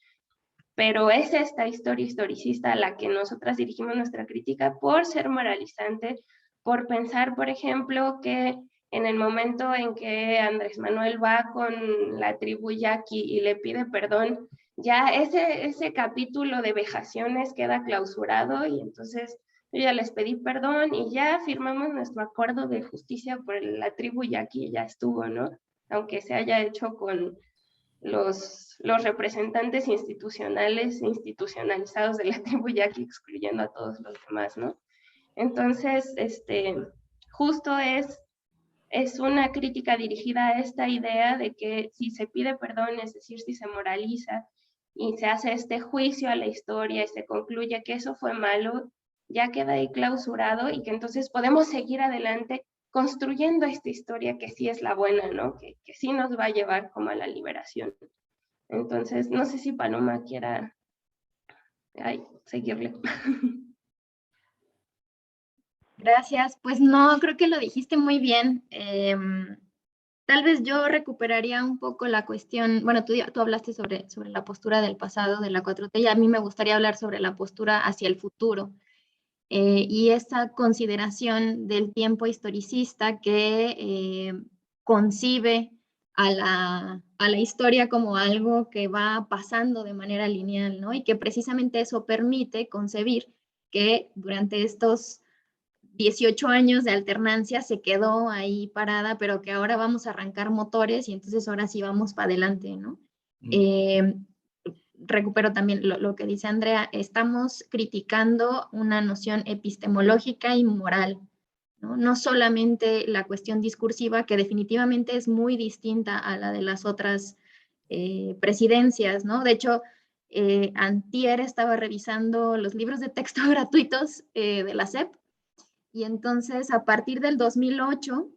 B: pero es esta historia historicista a la que nosotras dirigimos nuestra crítica por ser moralizante, por pensar, por ejemplo, que en el momento en que Andrés Manuel va con la tribu yaqui y le pide perdón, ya ese capítulo de vejaciones queda clausurado y entonces yo ya les pedí perdón y ya firmamos nuestro acuerdo de justicia por la tribu yaqui, ya estuvo, ¿no? Aunque se haya hecho con los representantes institucionales e institucionalizados de la tribu yaqui, excluyendo a todos los demás, ¿no? Entonces, justo es una crítica dirigida a esta idea de que si se pide perdón, es decir, si se moraliza y se hace este juicio a la historia y se concluye que eso fue malo, ya queda ahí clausurado y que entonces podemos seguir adelante construyendo esta historia que sí es la buena, ¿no? Que sí nos va a llevar como a la liberación. Entonces, no sé si Paloma quiera seguirle.
C: Gracias. Pues no, creo que lo dijiste muy bien. Tal vez yo recuperaría un poco la cuestión, bueno, tú hablaste sobre la postura del pasado de la 4T y a mí me gustaría hablar sobre la postura hacia el futuro y esa consideración del tiempo historicista que concibe a la historia como algo que va pasando de manera lineal, ¿no? Y que precisamente eso permite concebir que durante estos 18 años de alternancia se quedó ahí parada, pero que ahora vamos a arrancar motores y entonces ahora sí vamos para adelante, ¿no? Recupero también lo que dice Andrea, estamos criticando una noción epistemológica y moral, ¿no? No solamente la cuestión discursiva, que definitivamente es muy distinta a la de las otras presidencias, ¿no? De hecho, antier estaba revisando los libros de texto gratuitos de la SEP, y entonces a partir del 2008,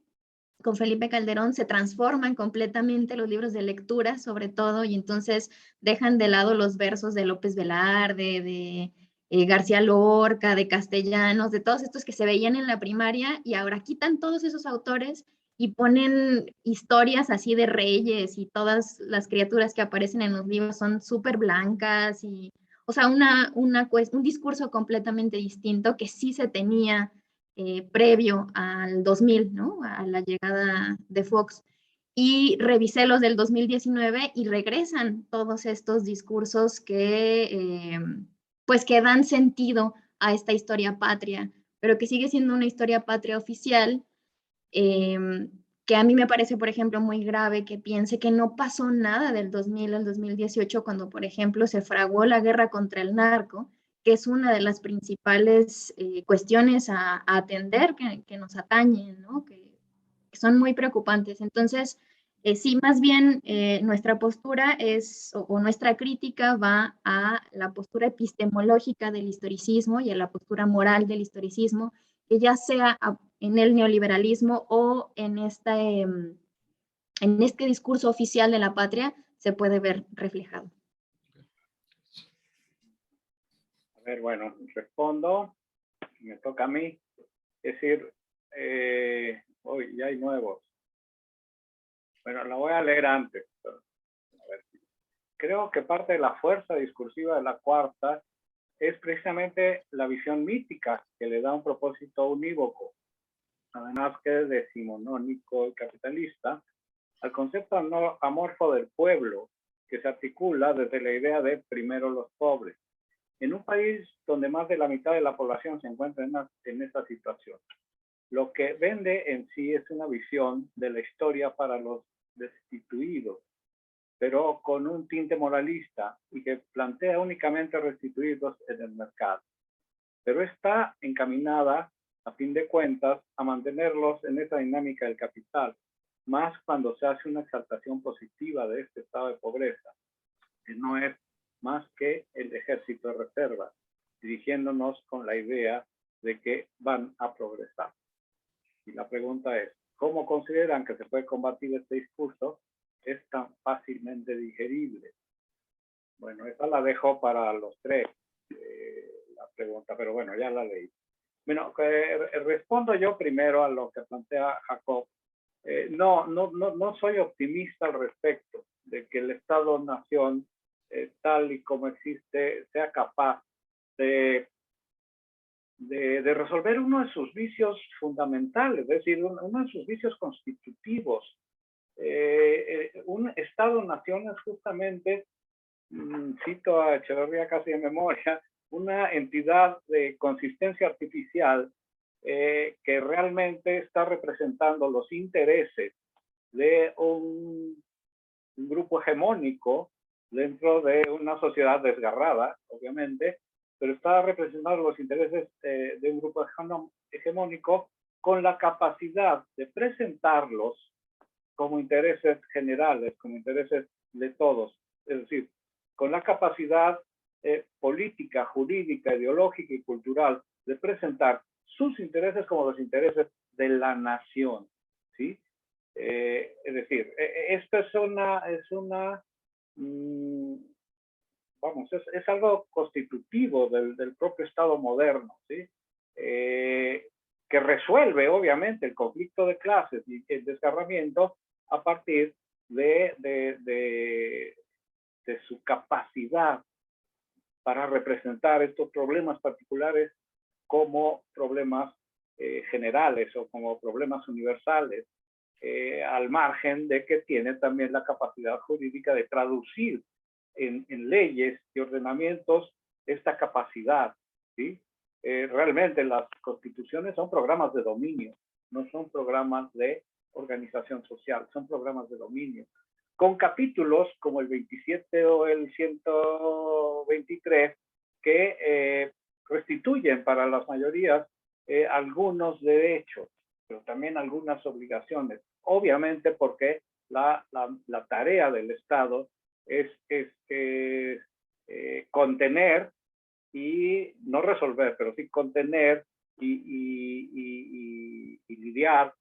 C: con Felipe Calderón, se transforman completamente los libros de lectura, sobre todo, y entonces dejan de lado los versos de López Velarde, de García Lorca, de Castellanos, de todos estos que se veían en la primaria, y ahora quitan todos esos autores y ponen historias así de reyes, y todas las criaturas que aparecen en los libros son súper blancas, y, o sea, un discurso completamente distinto que sí se tenía previo al 2000, ¿no? A la llegada de Fox. Y revisé los del 2019 y regresan todos estos discursos pues que dan sentido a esta historia patria, pero que sigue siendo una historia patria oficial, que a mí me parece, por ejemplo, muy grave que piense que no pasó nada del 2000 al 2018, cuando, por ejemplo, se fraguó la guerra contra el narco, que es una de las principales cuestiones a atender que nos atañen, ¿no? Que son muy preocupantes. Entonces, sí, más bien nuestra postura o nuestra crítica va a la postura epistemológica del historicismo y a la postura moral del historicismo, que ya sea en el neoliberalismo o en este discurso oficial de la patria, se puede ver reflejado.
D: A ver, bueno, respondo, me toca a mí. Es decir, hoy ya hay nuevos. Bueno, la voy a leer antes. A ver. Creo que parte de la fuerza discursiva de la cuarta es precisamente la visión mítica que le da un propósito unívoco, además que es decimonónico y capitalista, al concepto amorfo del pueblo, que se articula desde la idea de primero los pobres, en un país donde más de la mitad de la población se encuentra en esta situación. Lo que vende en sí es una visión de la historia para los destituidos, pero con un tinte moralista y que plantea únicamente restituirlos en el mercado. Pero está encaminada, a fin de cuentas, a mantenerlos en esa dinámica del capital, más cuando se hace una exaltación positiva de este estado de pobreza, que no es más que el ejército de reserva, dirigiéndonos con la idea de que van a progresar. Y la pregunta es, ¿cómo consideran que se puede combatir este discurso? Es tan fácilmente digerible. Bueno, esta la dejo para los tres, la pregunta, pero bueno, ya la leí. Bueno, respondo yo primero a lo que plantea Jacob. No soy optimista al respecto de que el Estado-Nación, tal y como existe, sea capaz de resolver uno de sus vicios fundamentales, es decir, uno de sus vicios constitutivos. Un Estado-Nación es justamente, cito a Echeverría casi de memoria, una entidad de consistencia artificial que realmente está representando los intereses de un grupo hegemónico dentro de una sociedad desgarrada, obviamente, pero está representando los intereses de un grupo hegemónico con la capacidad de presentarlos como intereses generales, como intereses de todos. Es decir, con la capacidad política, jurídica, ideológica y cultural de presentar sus intereses como los intereses de la nación, ¿sí? Es decir, esto es vamos, es algo constitutivo del propio Estado moderno, ¿sí? Que resuelve, obviamente, el conflicto de clases y el desgarramiento a partir de su capacidad para representar estos problemas particulares como problemas generales o como problemas universales, al margen de que tiene también la capacidad jurídica de traducir en leyes y ordenamientos esta capacidad, ¿sí? Realmente las constituciones son programas de dominio, no son programas de organización social, son programas de dominio, con capítulos como el 27 o el 123 que restituyen para las mayorías algunos derechos, pero también algunas obligaciones, obviamente porque la tarea del Estado es contener y no resolver, pero sí contener y lidiar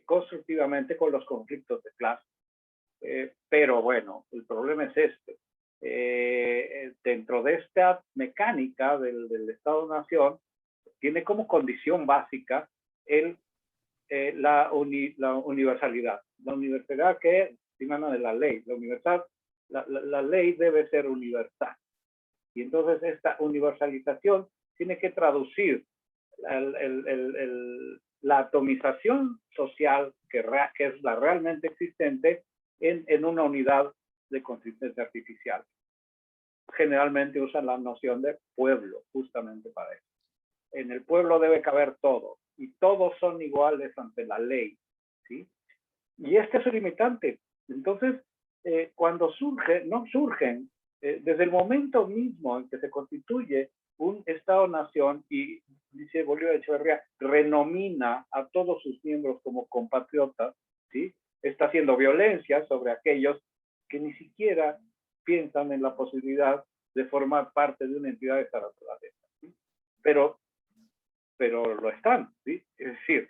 D: constructivamente con los conflictos de clase. Pero bueno, el problema es este. Dentro de esta mecánica del Estado-Nación, tiene como condición básica la universalidad. La universalidad que dimana de la ley. La ley debe ser universal. Y entonces esta universalización tiene que traducir la atomización social que es la realmente existente en una unidad de consistencia artificial. Generalmente usan la noción de pueblo justamente para eso. En el pueblo debe caber todo y todos son iguales ante la ley, ¿sí? Y este es el limitante. Entonces, cuando surgen desde el momento mismo en que se constituye un Estado-Nación y, dice Bolívar Echeverría, renomina a todos sus miembros como compatriotas, ¿sí? Está haciendo violencia sobre aquellos que ni siquiera piensan en la posibilidad de formar parte de una entidad de esta naturaleza, ¿sí? Pero lo están, ¿sí? Es decir,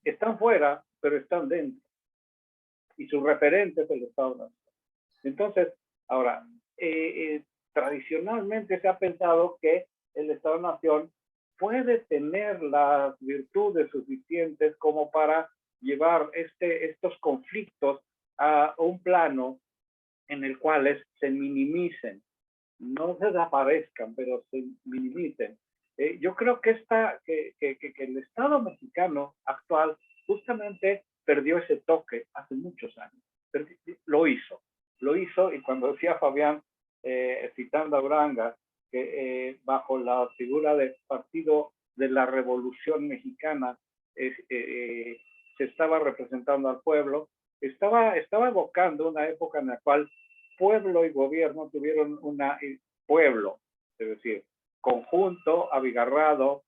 D: están fuera, pero están dentro. Y su referente es el Estado-Nación. Entonces, ahora, tradicionalmente se ha pensado que el Estado-Nación puede tener las virtudes suficientes como para llevar estos conflictos a un plano en el cual se minimicen, no desaparezcan, pero se minimicen. Yo creo que el Estado mexicano actual justamente perdió ese toque hace muchos años. Lo hizo, y cuando decía Fabián, citando a Uranga, que bajo la figura del Partido de la Revolución Mexicana se estaba representando al pueblo, estaba evocando una época en la cual pueblo y gobierno tuvieron pueblo, es decir, conjunto, abigarrado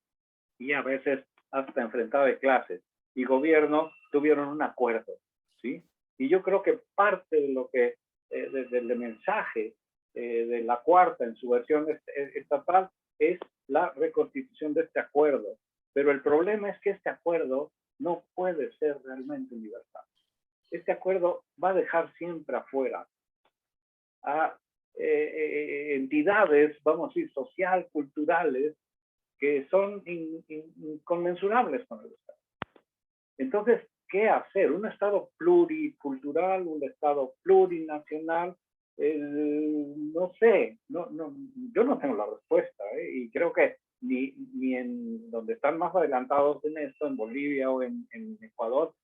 D: y a veces hasta enfrentado de clases, y gobierno tuvieron un acuerdo, ¿sí? Y yo creo que parte de lo que, del mensaje de la Cuarta en su versión estatal es la reconstitución de este acuerdo. Pero el problema es que este acuerdo no puede ser realmente universal. Este acuerdo va a dejar siempre afuera a entidades, vamos a decir, social, culturales, que son inconmensurables con el Estado. Entonces, ¿qué hacer? ¿Un Estado pluricultural, un Estado plurinacional? No sé, yo no tengo la respuesta, y creo que ni en donde están más adelantados en esto, en Bolivia o en Ecuador,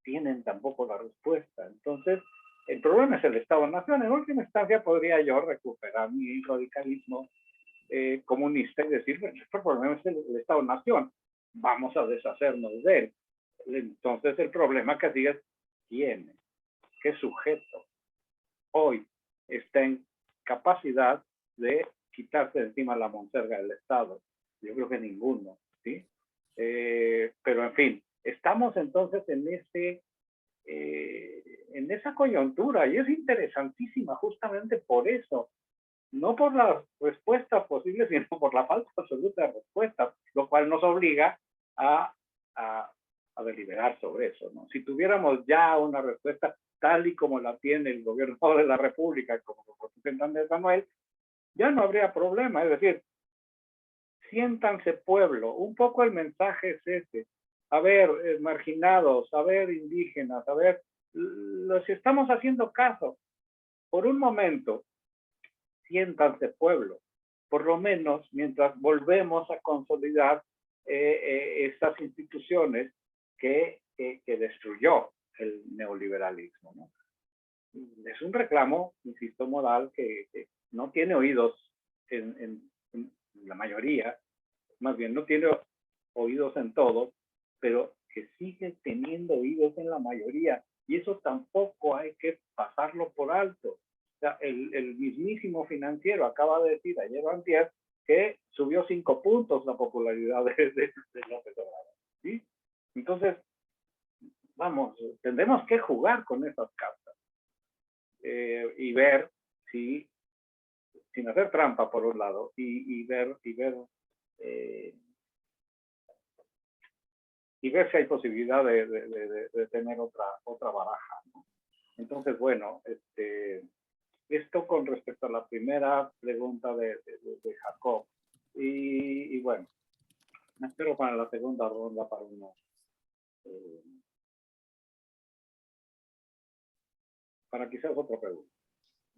D: tienen tampoco la respuesta. Entonces, el problema es el Estado-Nación. En última instancia, podría yo recuperar mi radicalismo comunista y decir, bueno, el problema es el Estado-Nación, vamos a deshacernos de él. Entonces, el problema que sigue es quién, qué sujeto hoy está en capacidad de quitarse de encima la monserga del Estado. Yo creo que ninguno, ¿sí? Pero, en fin, estamos entonces en esa coyuntura, y es interesantísima justamente por eso, no por las respuestas posibles, sino por la falta absoluta de respuestas, lo cual nos obliga a a deliberar sobre eso, ¿no? Si tuviéramos ya una respuesta tal y como la tiene el gobierno de la República, como lo representa Andrés Manuel, ya no habría problema. Es decir, siéntanse pueblo. Un poco el mensaje es ese. A ver, marginados, a ver, indígenas, a ver, los estamos haciendo caso. Por un momento, siéntanse pueblo. Por lo menos mientras volvemos a consolidar estas instituciones que destruyó el neoliberalismo, ¿no? Es un reclamo, insisto, moral que no tiene oídos en la mayoría, más bien no tiene oídos en todos, pero que sigue teniendo oídos en la mayoría, y eso tampoco hay que pasarlo por alto. O sea, el mismísimo Financiero acaba de decir ayer o antier que subió 5 puntos la popularidad de López Obrador, ¿sí? Entonces, vamos, tendremos que jugar con esas cartas y ver si, sin hacer trampa por un lado, y ver si hay posibilidad de tener otra baraja, ¿no? Entonces, bueno, esto con respecto a la primera pregunta de Jacob. Y bueno, me espero para la segunda ronda para unos... para quizás otra pregunta.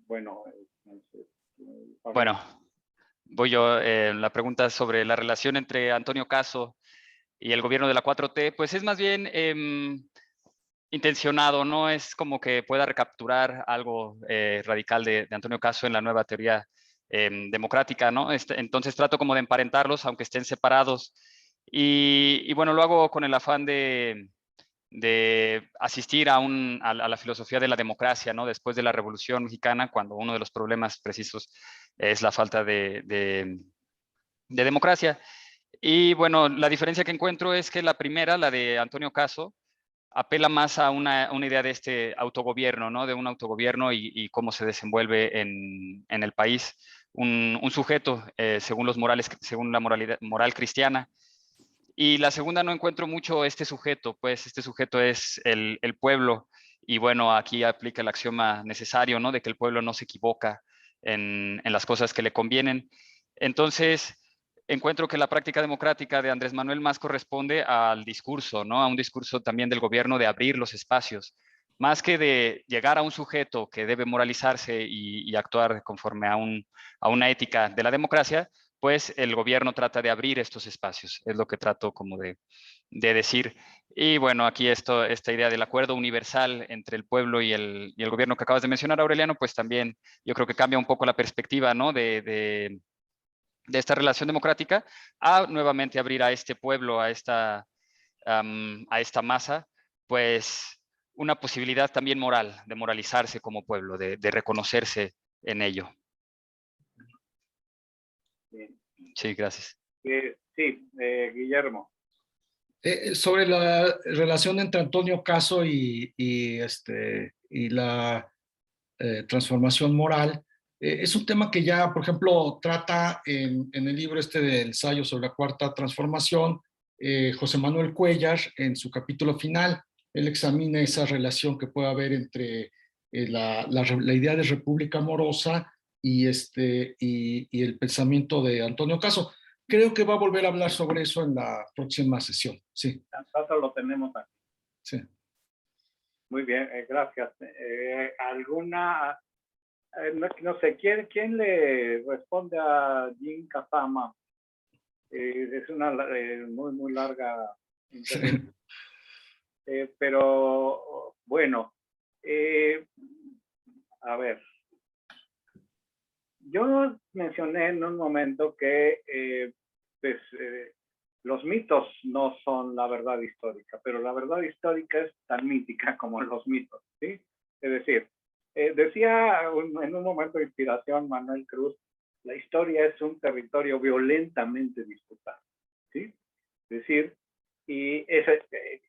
D: Bueno,
A: bueno, voy yo. La pregunta sobre la relación entre Antonio Caso y el gobierno de la 4T, pues es más bien intencionado, no es como que pueda recapturar algo radical de Antonio Caso en la nueva teoría democrática, ¿no? Entonces trato como de emparentarlos, aunque estén separados. Y bueno, lo hago con el afán de asistir a la filosofía de la democracia, ¿no? Después de la Revolución Mexicana, cuando uno de los problemas precisos es la falta de democracia. Y bueno, la diferencia que encuentro es que la primera, la de Antonio Caso, apela más a una idea de este autogobierno, ¿no? De un autogobierno y cómo se desenvuelve en el país un sujeto según la moral cristiana. Y la segunda no encuentro mucho este sujeto, pues este sujeto es el pueblo. Y bueno, aquí aplica el axioma necesario, ¿no? De que el pueblo no se equivoca en las cosas que le convienen. Entonces, encuentro que la práctica democrática de Andrés Manuel más corresponde al discurso, ¿no? A un discurso también del gobierno de abrir los espacios, más que de llegar a un sujeto que debe moralizarse y actuar conforme a una ética de la democracia, pues el gobierno trata de abrir estos espacios, es lo que trato como de decir. Y bueno, aquí esta idea del acuerdo universal entre el pueblo y el gobierno que acabas de mencionar, Aureliano, pues también yo creo que cambia un poco la perspectiva, ¿no? de esta relación democrática, a nuevamente abrir a este pueblo, a esta masa, pues una posibilidad también moral, de moralizarse como pueblo, de reconocerse en ello.
D: Bien.
A: Sí, gracias.
D: Sí, Guillermo.
E: Sobre la relación entre Antonio Caso y la transformación moral, es un tema que ya, por ejemplo, trata en el libro de ensayo sobre la cuarta transformación, José Manuel Cuéllar, en su capítulo final. Él examina esa relación que puede haber entre la idea de república amorosa y el pensamiento de Antonio Caso. Creo que va a volver a hablar sobre eso en la próxima sesión. Sí.
D: Tanto lo tenemos aquí.
E: Sí.
D: Muy bien, gracias. ¿Alguna, no sé, ¿quién le responde a Jin Kazama? Es una muy larga intervención. Pero bueno, a ver, yo mencioné en un momento que los mitos no son la verdad histórica, pero la verdad histórica es tan mítica como los mitos, ¿sí? Es decir, decía en un momento de inspiración Manuel Cruz, la historia es un territorio violentamente disputado, ¿sí? Es decir, y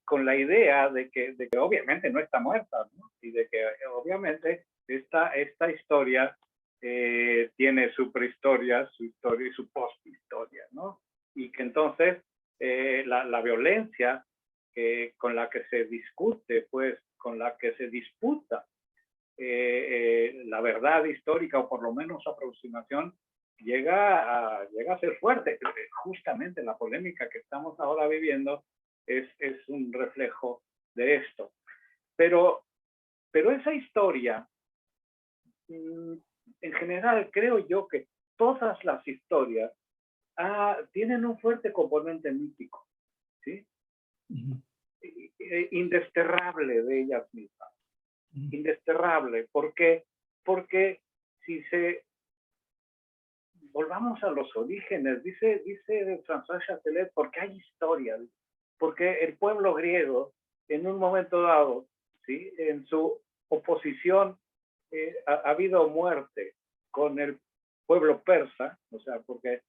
D: con la idea de que obviamente no está muerta, ¿no? Y de que obviamente esta historia tiene su prehistoria, su historia y su posthistoria, ¿no? Y que entonces la violencia con la que se discute, pues, con la que se disputa la verdad histórica, o por lo menos su aproximación, llega a ser fuerte. Justamente la polémica que estamos ahora viviendo es un reflejo de esto. Pero esa historia, en general, creo yo que todas las historias tienen un fuerte componente mítico, ¿sí? Indesterrable de ellas mismas. Indesterrable. ¿Por qué? Porque si volvamos a los orígenes, dice François Châtelet, porque hay historia, porque el pueblo griego, en un momento dado, ¿sí?, en su oposición ha habido muerte con el pueblo persa, o sea, porque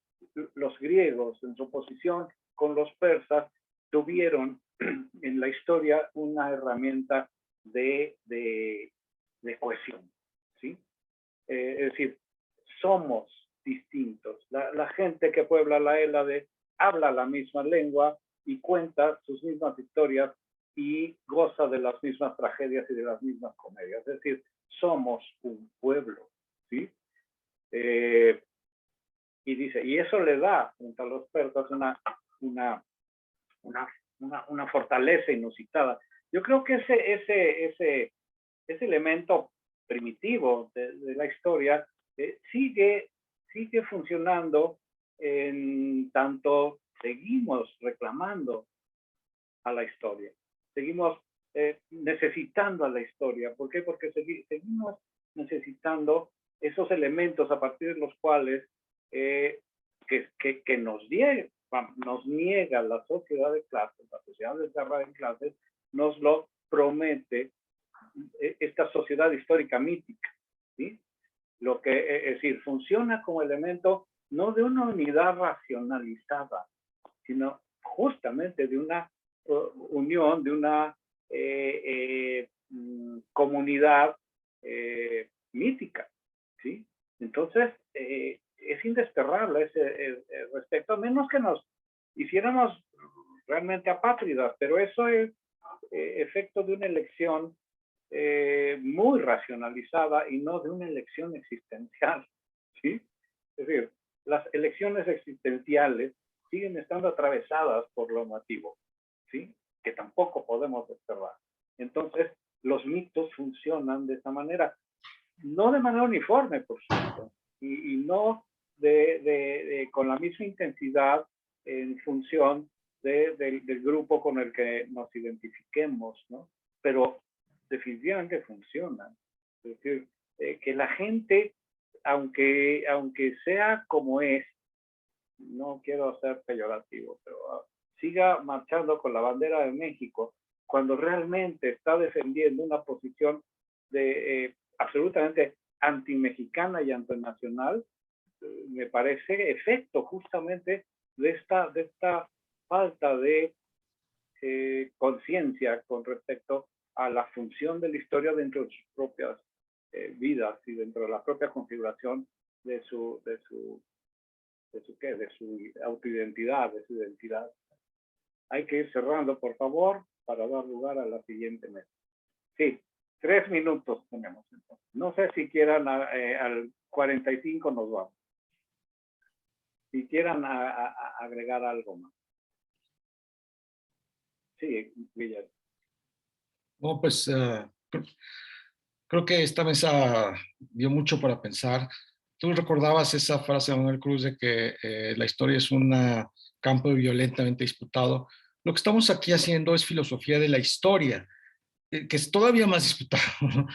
D: los griegos en su oposición con los persas tuvieron en la historia una herramienta de cohesión, ¿sí? Es decir, somos distintos. La gente que puebla la Hélade habla la misma lengua y cuenta sus mismas historias y goza de las mismas tragedias y de las mismas comedias. Es decir, somos un pueblo, ¿sí? Y dice, y eso le da a los persas una fortaleza inusitada. Yo creo que ese elemento primitivo de la historia sigue funcionando en tanto seguimos reclamando a la historia, seguimos necesitando a la historia. ¿Por qué? Porque seguimos necesitando esos elementos a partir de los cuales que nos niega la sociedad de clases, la sociedad desgarrada en clases, nos lo promete esta sociedad histórica mítica, ¿sí? Lo que, es decir, funciona como elemento no de una unidad racionalizada, sino justamente de una unión, de una comunidad mítica, ¿sí? Entonces, es indesterrable ese respecto, a menos que nos hiciéramos realmente apátridas, pero eso es efecto de una elección muy racionalizada y no de una elección existencial, ¿sí? Es decir, las elecciones existenciales siguen estando atravesadas por lo nativo, ¿sí?, que tampoco podemos desterrar. Entonces, los mitos funcionan de esa manera, no de manera uniforme, por supuesto, y no con la misma intensidad en función del grupo con el que nos identifiquemos, ¿no? Pero definitivamente funcionan. Es decir, que la gente, aunque sea como es, no quiero ser peyorativo, pero siga marchando con la bandera de México, cuando realmente está defendiendo una posición absolutamente antimexicana y antinacional, me parece efecto justamente de esta falta de conciencia con respecto a la función de la historia dentro de sus propias vidas y dentro de la propia configuración de su autoidentidad, de su identidad. Hay que ir cerrando, por favor, para dar lugar a la siguiente mesa. Sí, 3 minutos tenemos entonces. No sé si quieran al 45 nos vamos. Si quieran agregar algo más. Sí, Guillermo.
E: No, pues creo que esta mesa dio mucho para pensar. Tú recordabas esa frase de Manuel Cruz de que la historia es un campo violentamente disputado. Lo que estamos aquí haciendo es filosofía de la historia, que es todavía más disputado, ¿no?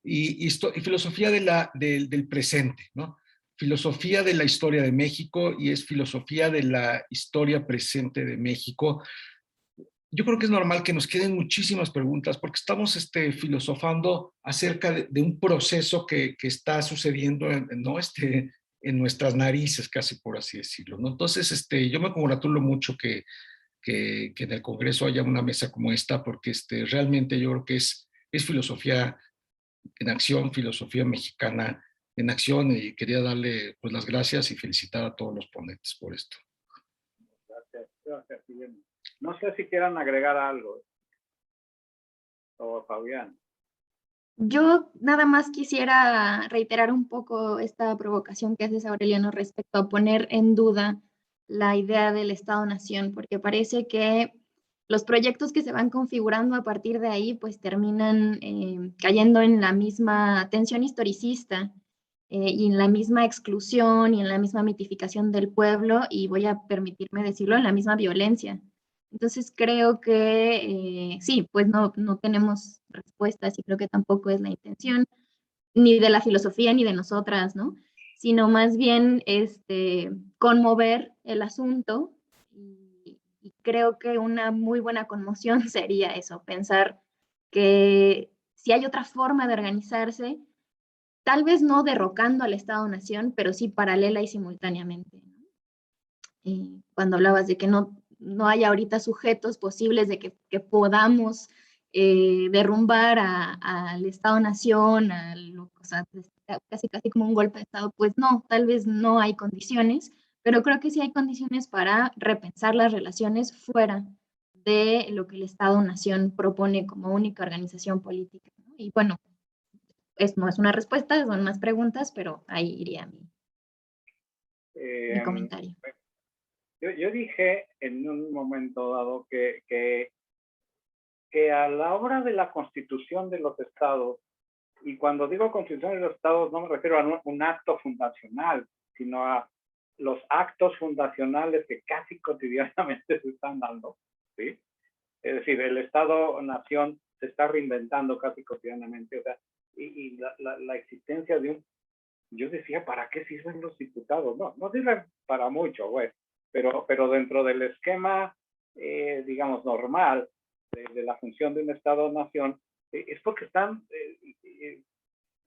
E: y filosofía del presente, ¿no? Filosofía de la historia de México y es filosofía de la historia presente de México. Yo creo que es normal que nos queden muchísimas preguntas porque estamos filosofando acerca de un proceso que está sucediendo ¿no? En nuestras narices, casi por así decirlo, ¿no? Entonces, yo me congratulo mucho que en el Congreso haya una mesa como esta, porque realmente yo creo que es filosofía en acción, filosofía mexicana en acción, y quería darle pues las gracias y felicitar a todos los ponentes por esto.
D: Gracias, Guillermo. No sé si quieran agregar algo. O Fabián.
C: Yo nada más quisiera reiterar un poco esta provocación que haces, Aureliano, respecto a poner en duda la idea del Estado-Nación, porque parece que los proyectos que se van configurando a partir de ahí, pues terminan cayendo en la misma tensión historicista y en la misma exclusión y en la misma mitificación del pueblo, y voy a permitirme decirlo, en la misma violencia. Entonces creo que sí, pues no tenemos respuestas y creo que tampoco es la intención ni de la filosofía ni de nosotras, ¿no? Sino más bien conmover el asunto y creo que una muy buena conmoción sería eso, pensar que si hay otra forma de organizarse, tal vez no derrocando al Estado-Nación, pero sí paralela y simultáneamente, ¿no? Cuando hablabas de que no hay ahorita sujetos posibles de que podamos derrumbar al Estado-Nación, o sea, casi como un golpe de Estado, pues no, tal vez no hay condiciones, pero creo que sí hay condiciones para repensar las relaciones fuera de lo que el Estado-Nación propone como única organización política, ¿no? Y bueno, no es una respuesta, son más preguntas, pero ahí iría mi comentario.
D: Yo dije en un momento dado que a la hora de la constitución de los estados, y cuando digo constitución de los estados no me refiero a un acto fundacional, sino a los actos fundacionales que casi cotidianamente se están dando, ¿sí? Es decir, el Estado-Nación se está reinventando casi cotidianamente, o sea, y la existencia de un... Yo decía, ¿para qué sirven los diputados? No sirven para mucho, güey, pero dentro del esquema, digamos, normal de la función de un Estado-Nación, es porque están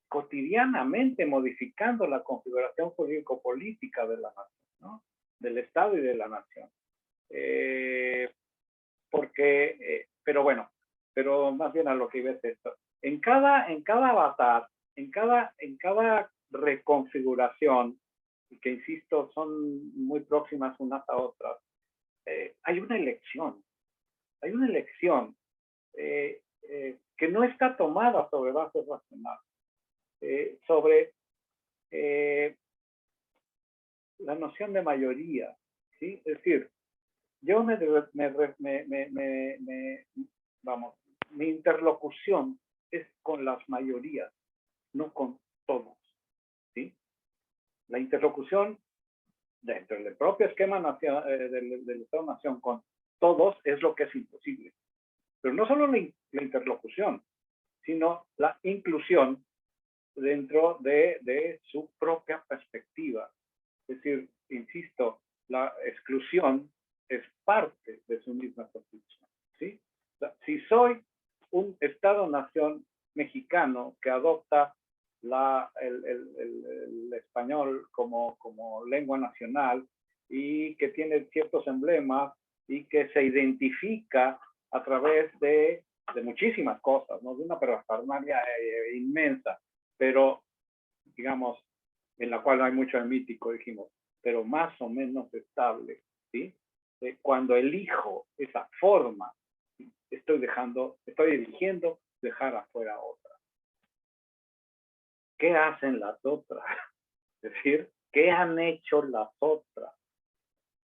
D: cotidianamente modificando la configuración jurídico-política de la nación, ¿no? Del Estado y de la nación. Pero bueno, pero más bien a lo que iba es esto. En cada avatar, en cada reconfiguración, que insisto, son muy próximas unas a otras, hay una elección que no está tomada sobre bases racionales, sobre la noción de mayoría, ¿sí? Es decir, yo mi interlocución es con las mayorías, no con todos, ¿sí? La interlocución dentro del propio esquema del Estado-Nación con todos es lo que es imposible. Pero no solo la interlocución, sino la inclusión dentro de su propia perspectiva. Es decir, insisto, la exclusión es parte de su misma constitución, ¿sí? O sea, si soy un Estado-Nación mexicano que adopta el español como lengua nacional y que tiene ciertos emblemas y que se identifica a través de muchísimas cosas, ¿no? De una parafernalia inmensa, pero digamos, en la cual no hay mucho de mítico, dijimos, pero más o menos estable, ¿sí? Cuando elijo esa forma, ¿sí? Estoy eligiendo dejar afuera otra. ¿Qué hacen las otras? Es decir, ¿qué han hecho las otras?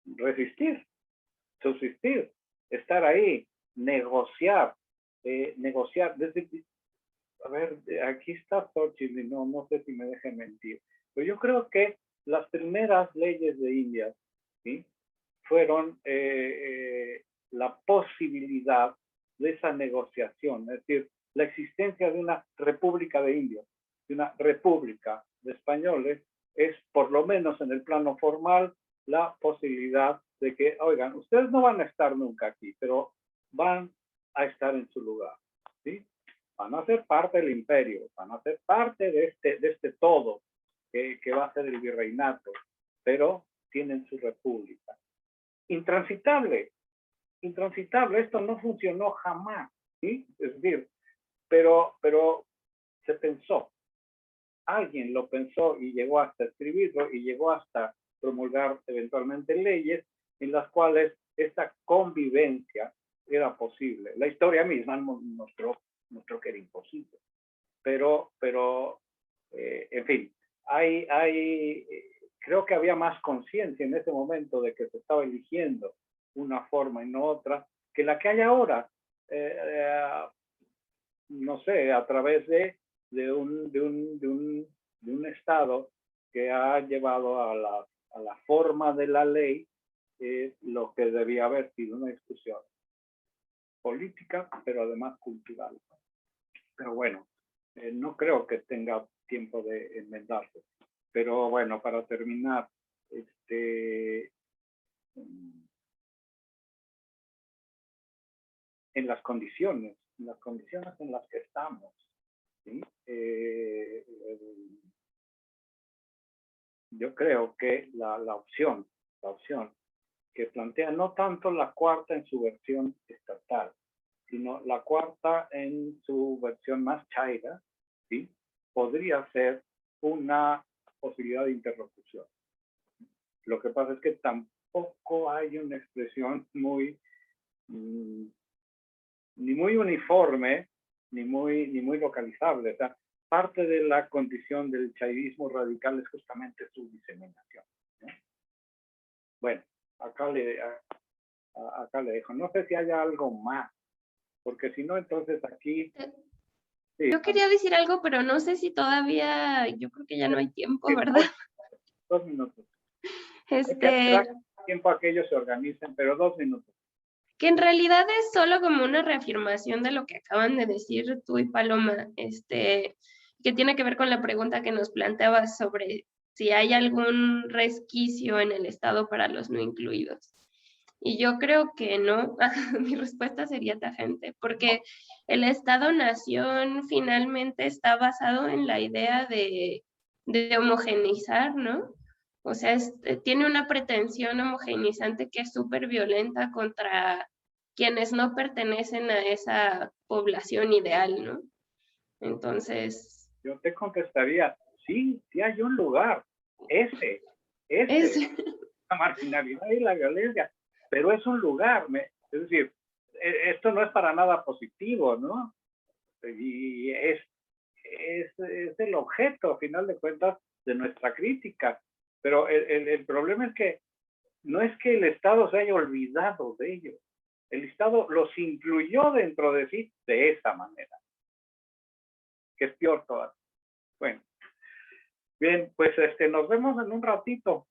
D: Resistir, subsistir, estar ahí, negociar, a ver, aquí está Xochitl y no sé si me deje mentir, pero yo creo que las primeras leyes de India, ¿sí? Fueron la posibilidad de esa negociación, es decir, la existencia de una república de indios, de una república de españoles, es por lo menos en el plano formal la posibilidad de que, oigan, ustedes no van a estar nunca aquí, pero van a estar en su lugar, ¿sí? Van a ser parte del imperio, van a ser parte de este todo que va a ser el virreinato, pero tienen su república. Intransitable, esto no funcionó jamás, ¿sí? Es decir, pero se pensó, alguien lo pensó y llegó hasta escribirlo y llegó hasta promulgar eventualmente leyes en las cuales esta convivencia era posible. La historia misma mostró que era imposible. Pero en fin, creo que había más conciencia en ese momento de que se estaba eligiendo una forma y no otra que la que hay ahora. No sé, a través de un Estado que ha llevado a la forma de la ley lo que debía haber sido una discusión política, pero además cultural. Pero bueno, no creo que tenga tiempo de enmendarse. Pero bueno, para terminar, en las condiciones en las que estamos, ¿sí? Yo creo que la opción que plantea no tanto la cuarta en su versión estatal, sino la cuarta en su versión más chaira, ¿sí? Podría ser una posibilidad de interlocución. Lo que pasa es que tampoco hay una expresión muy ni muy uniforme, ni muy localizable. O sea, parte de la condición del chairismo radical es justamente su diseminación, ¿no? Bueno, acá le dejo. No sé si haya algo más, porque si no, entonces aquí... Sí,
B: yo quería decir algo, pero no sé si todavía, yo creo que ya no hay tiempo, ¿verdad?
D: 2 minutos. Hay que esperar tiempo a que ellos se organicen, pero 2 minutos.
B: Que en realidad es solo como una reafirmación de lo que acaban de decir tú y Paloma, que tiene que ver con la pregunta que nos planteabas sobre si hay algún resquicio en el Estado para los no incluidos. Y yo creo que no, mi respuesta sería tajante, porque el Estado-nación finalmente está basado en la idea de homogeneizar, ¿no? O sea, tiene una pretensión homogeneizante que es súper violenta contra quienes no pertenecen a esa población ideal, ¿no? Entonces...
D: Yo te contestaría, sí hay un lugar, ese, la marginalidad y la violencia, pero es un lugar, es decir, esto no es para nada positivo, ¿no? Y es el objeto, a final de cuentas, de nuestra crítica. Pero el problema es que no es que el Estado se haya olvidado de ellos. El Estado los incluyó dentro de sí de esa manera, que es peor todavía. Bueno, bien, pues nos vemos en un ratito.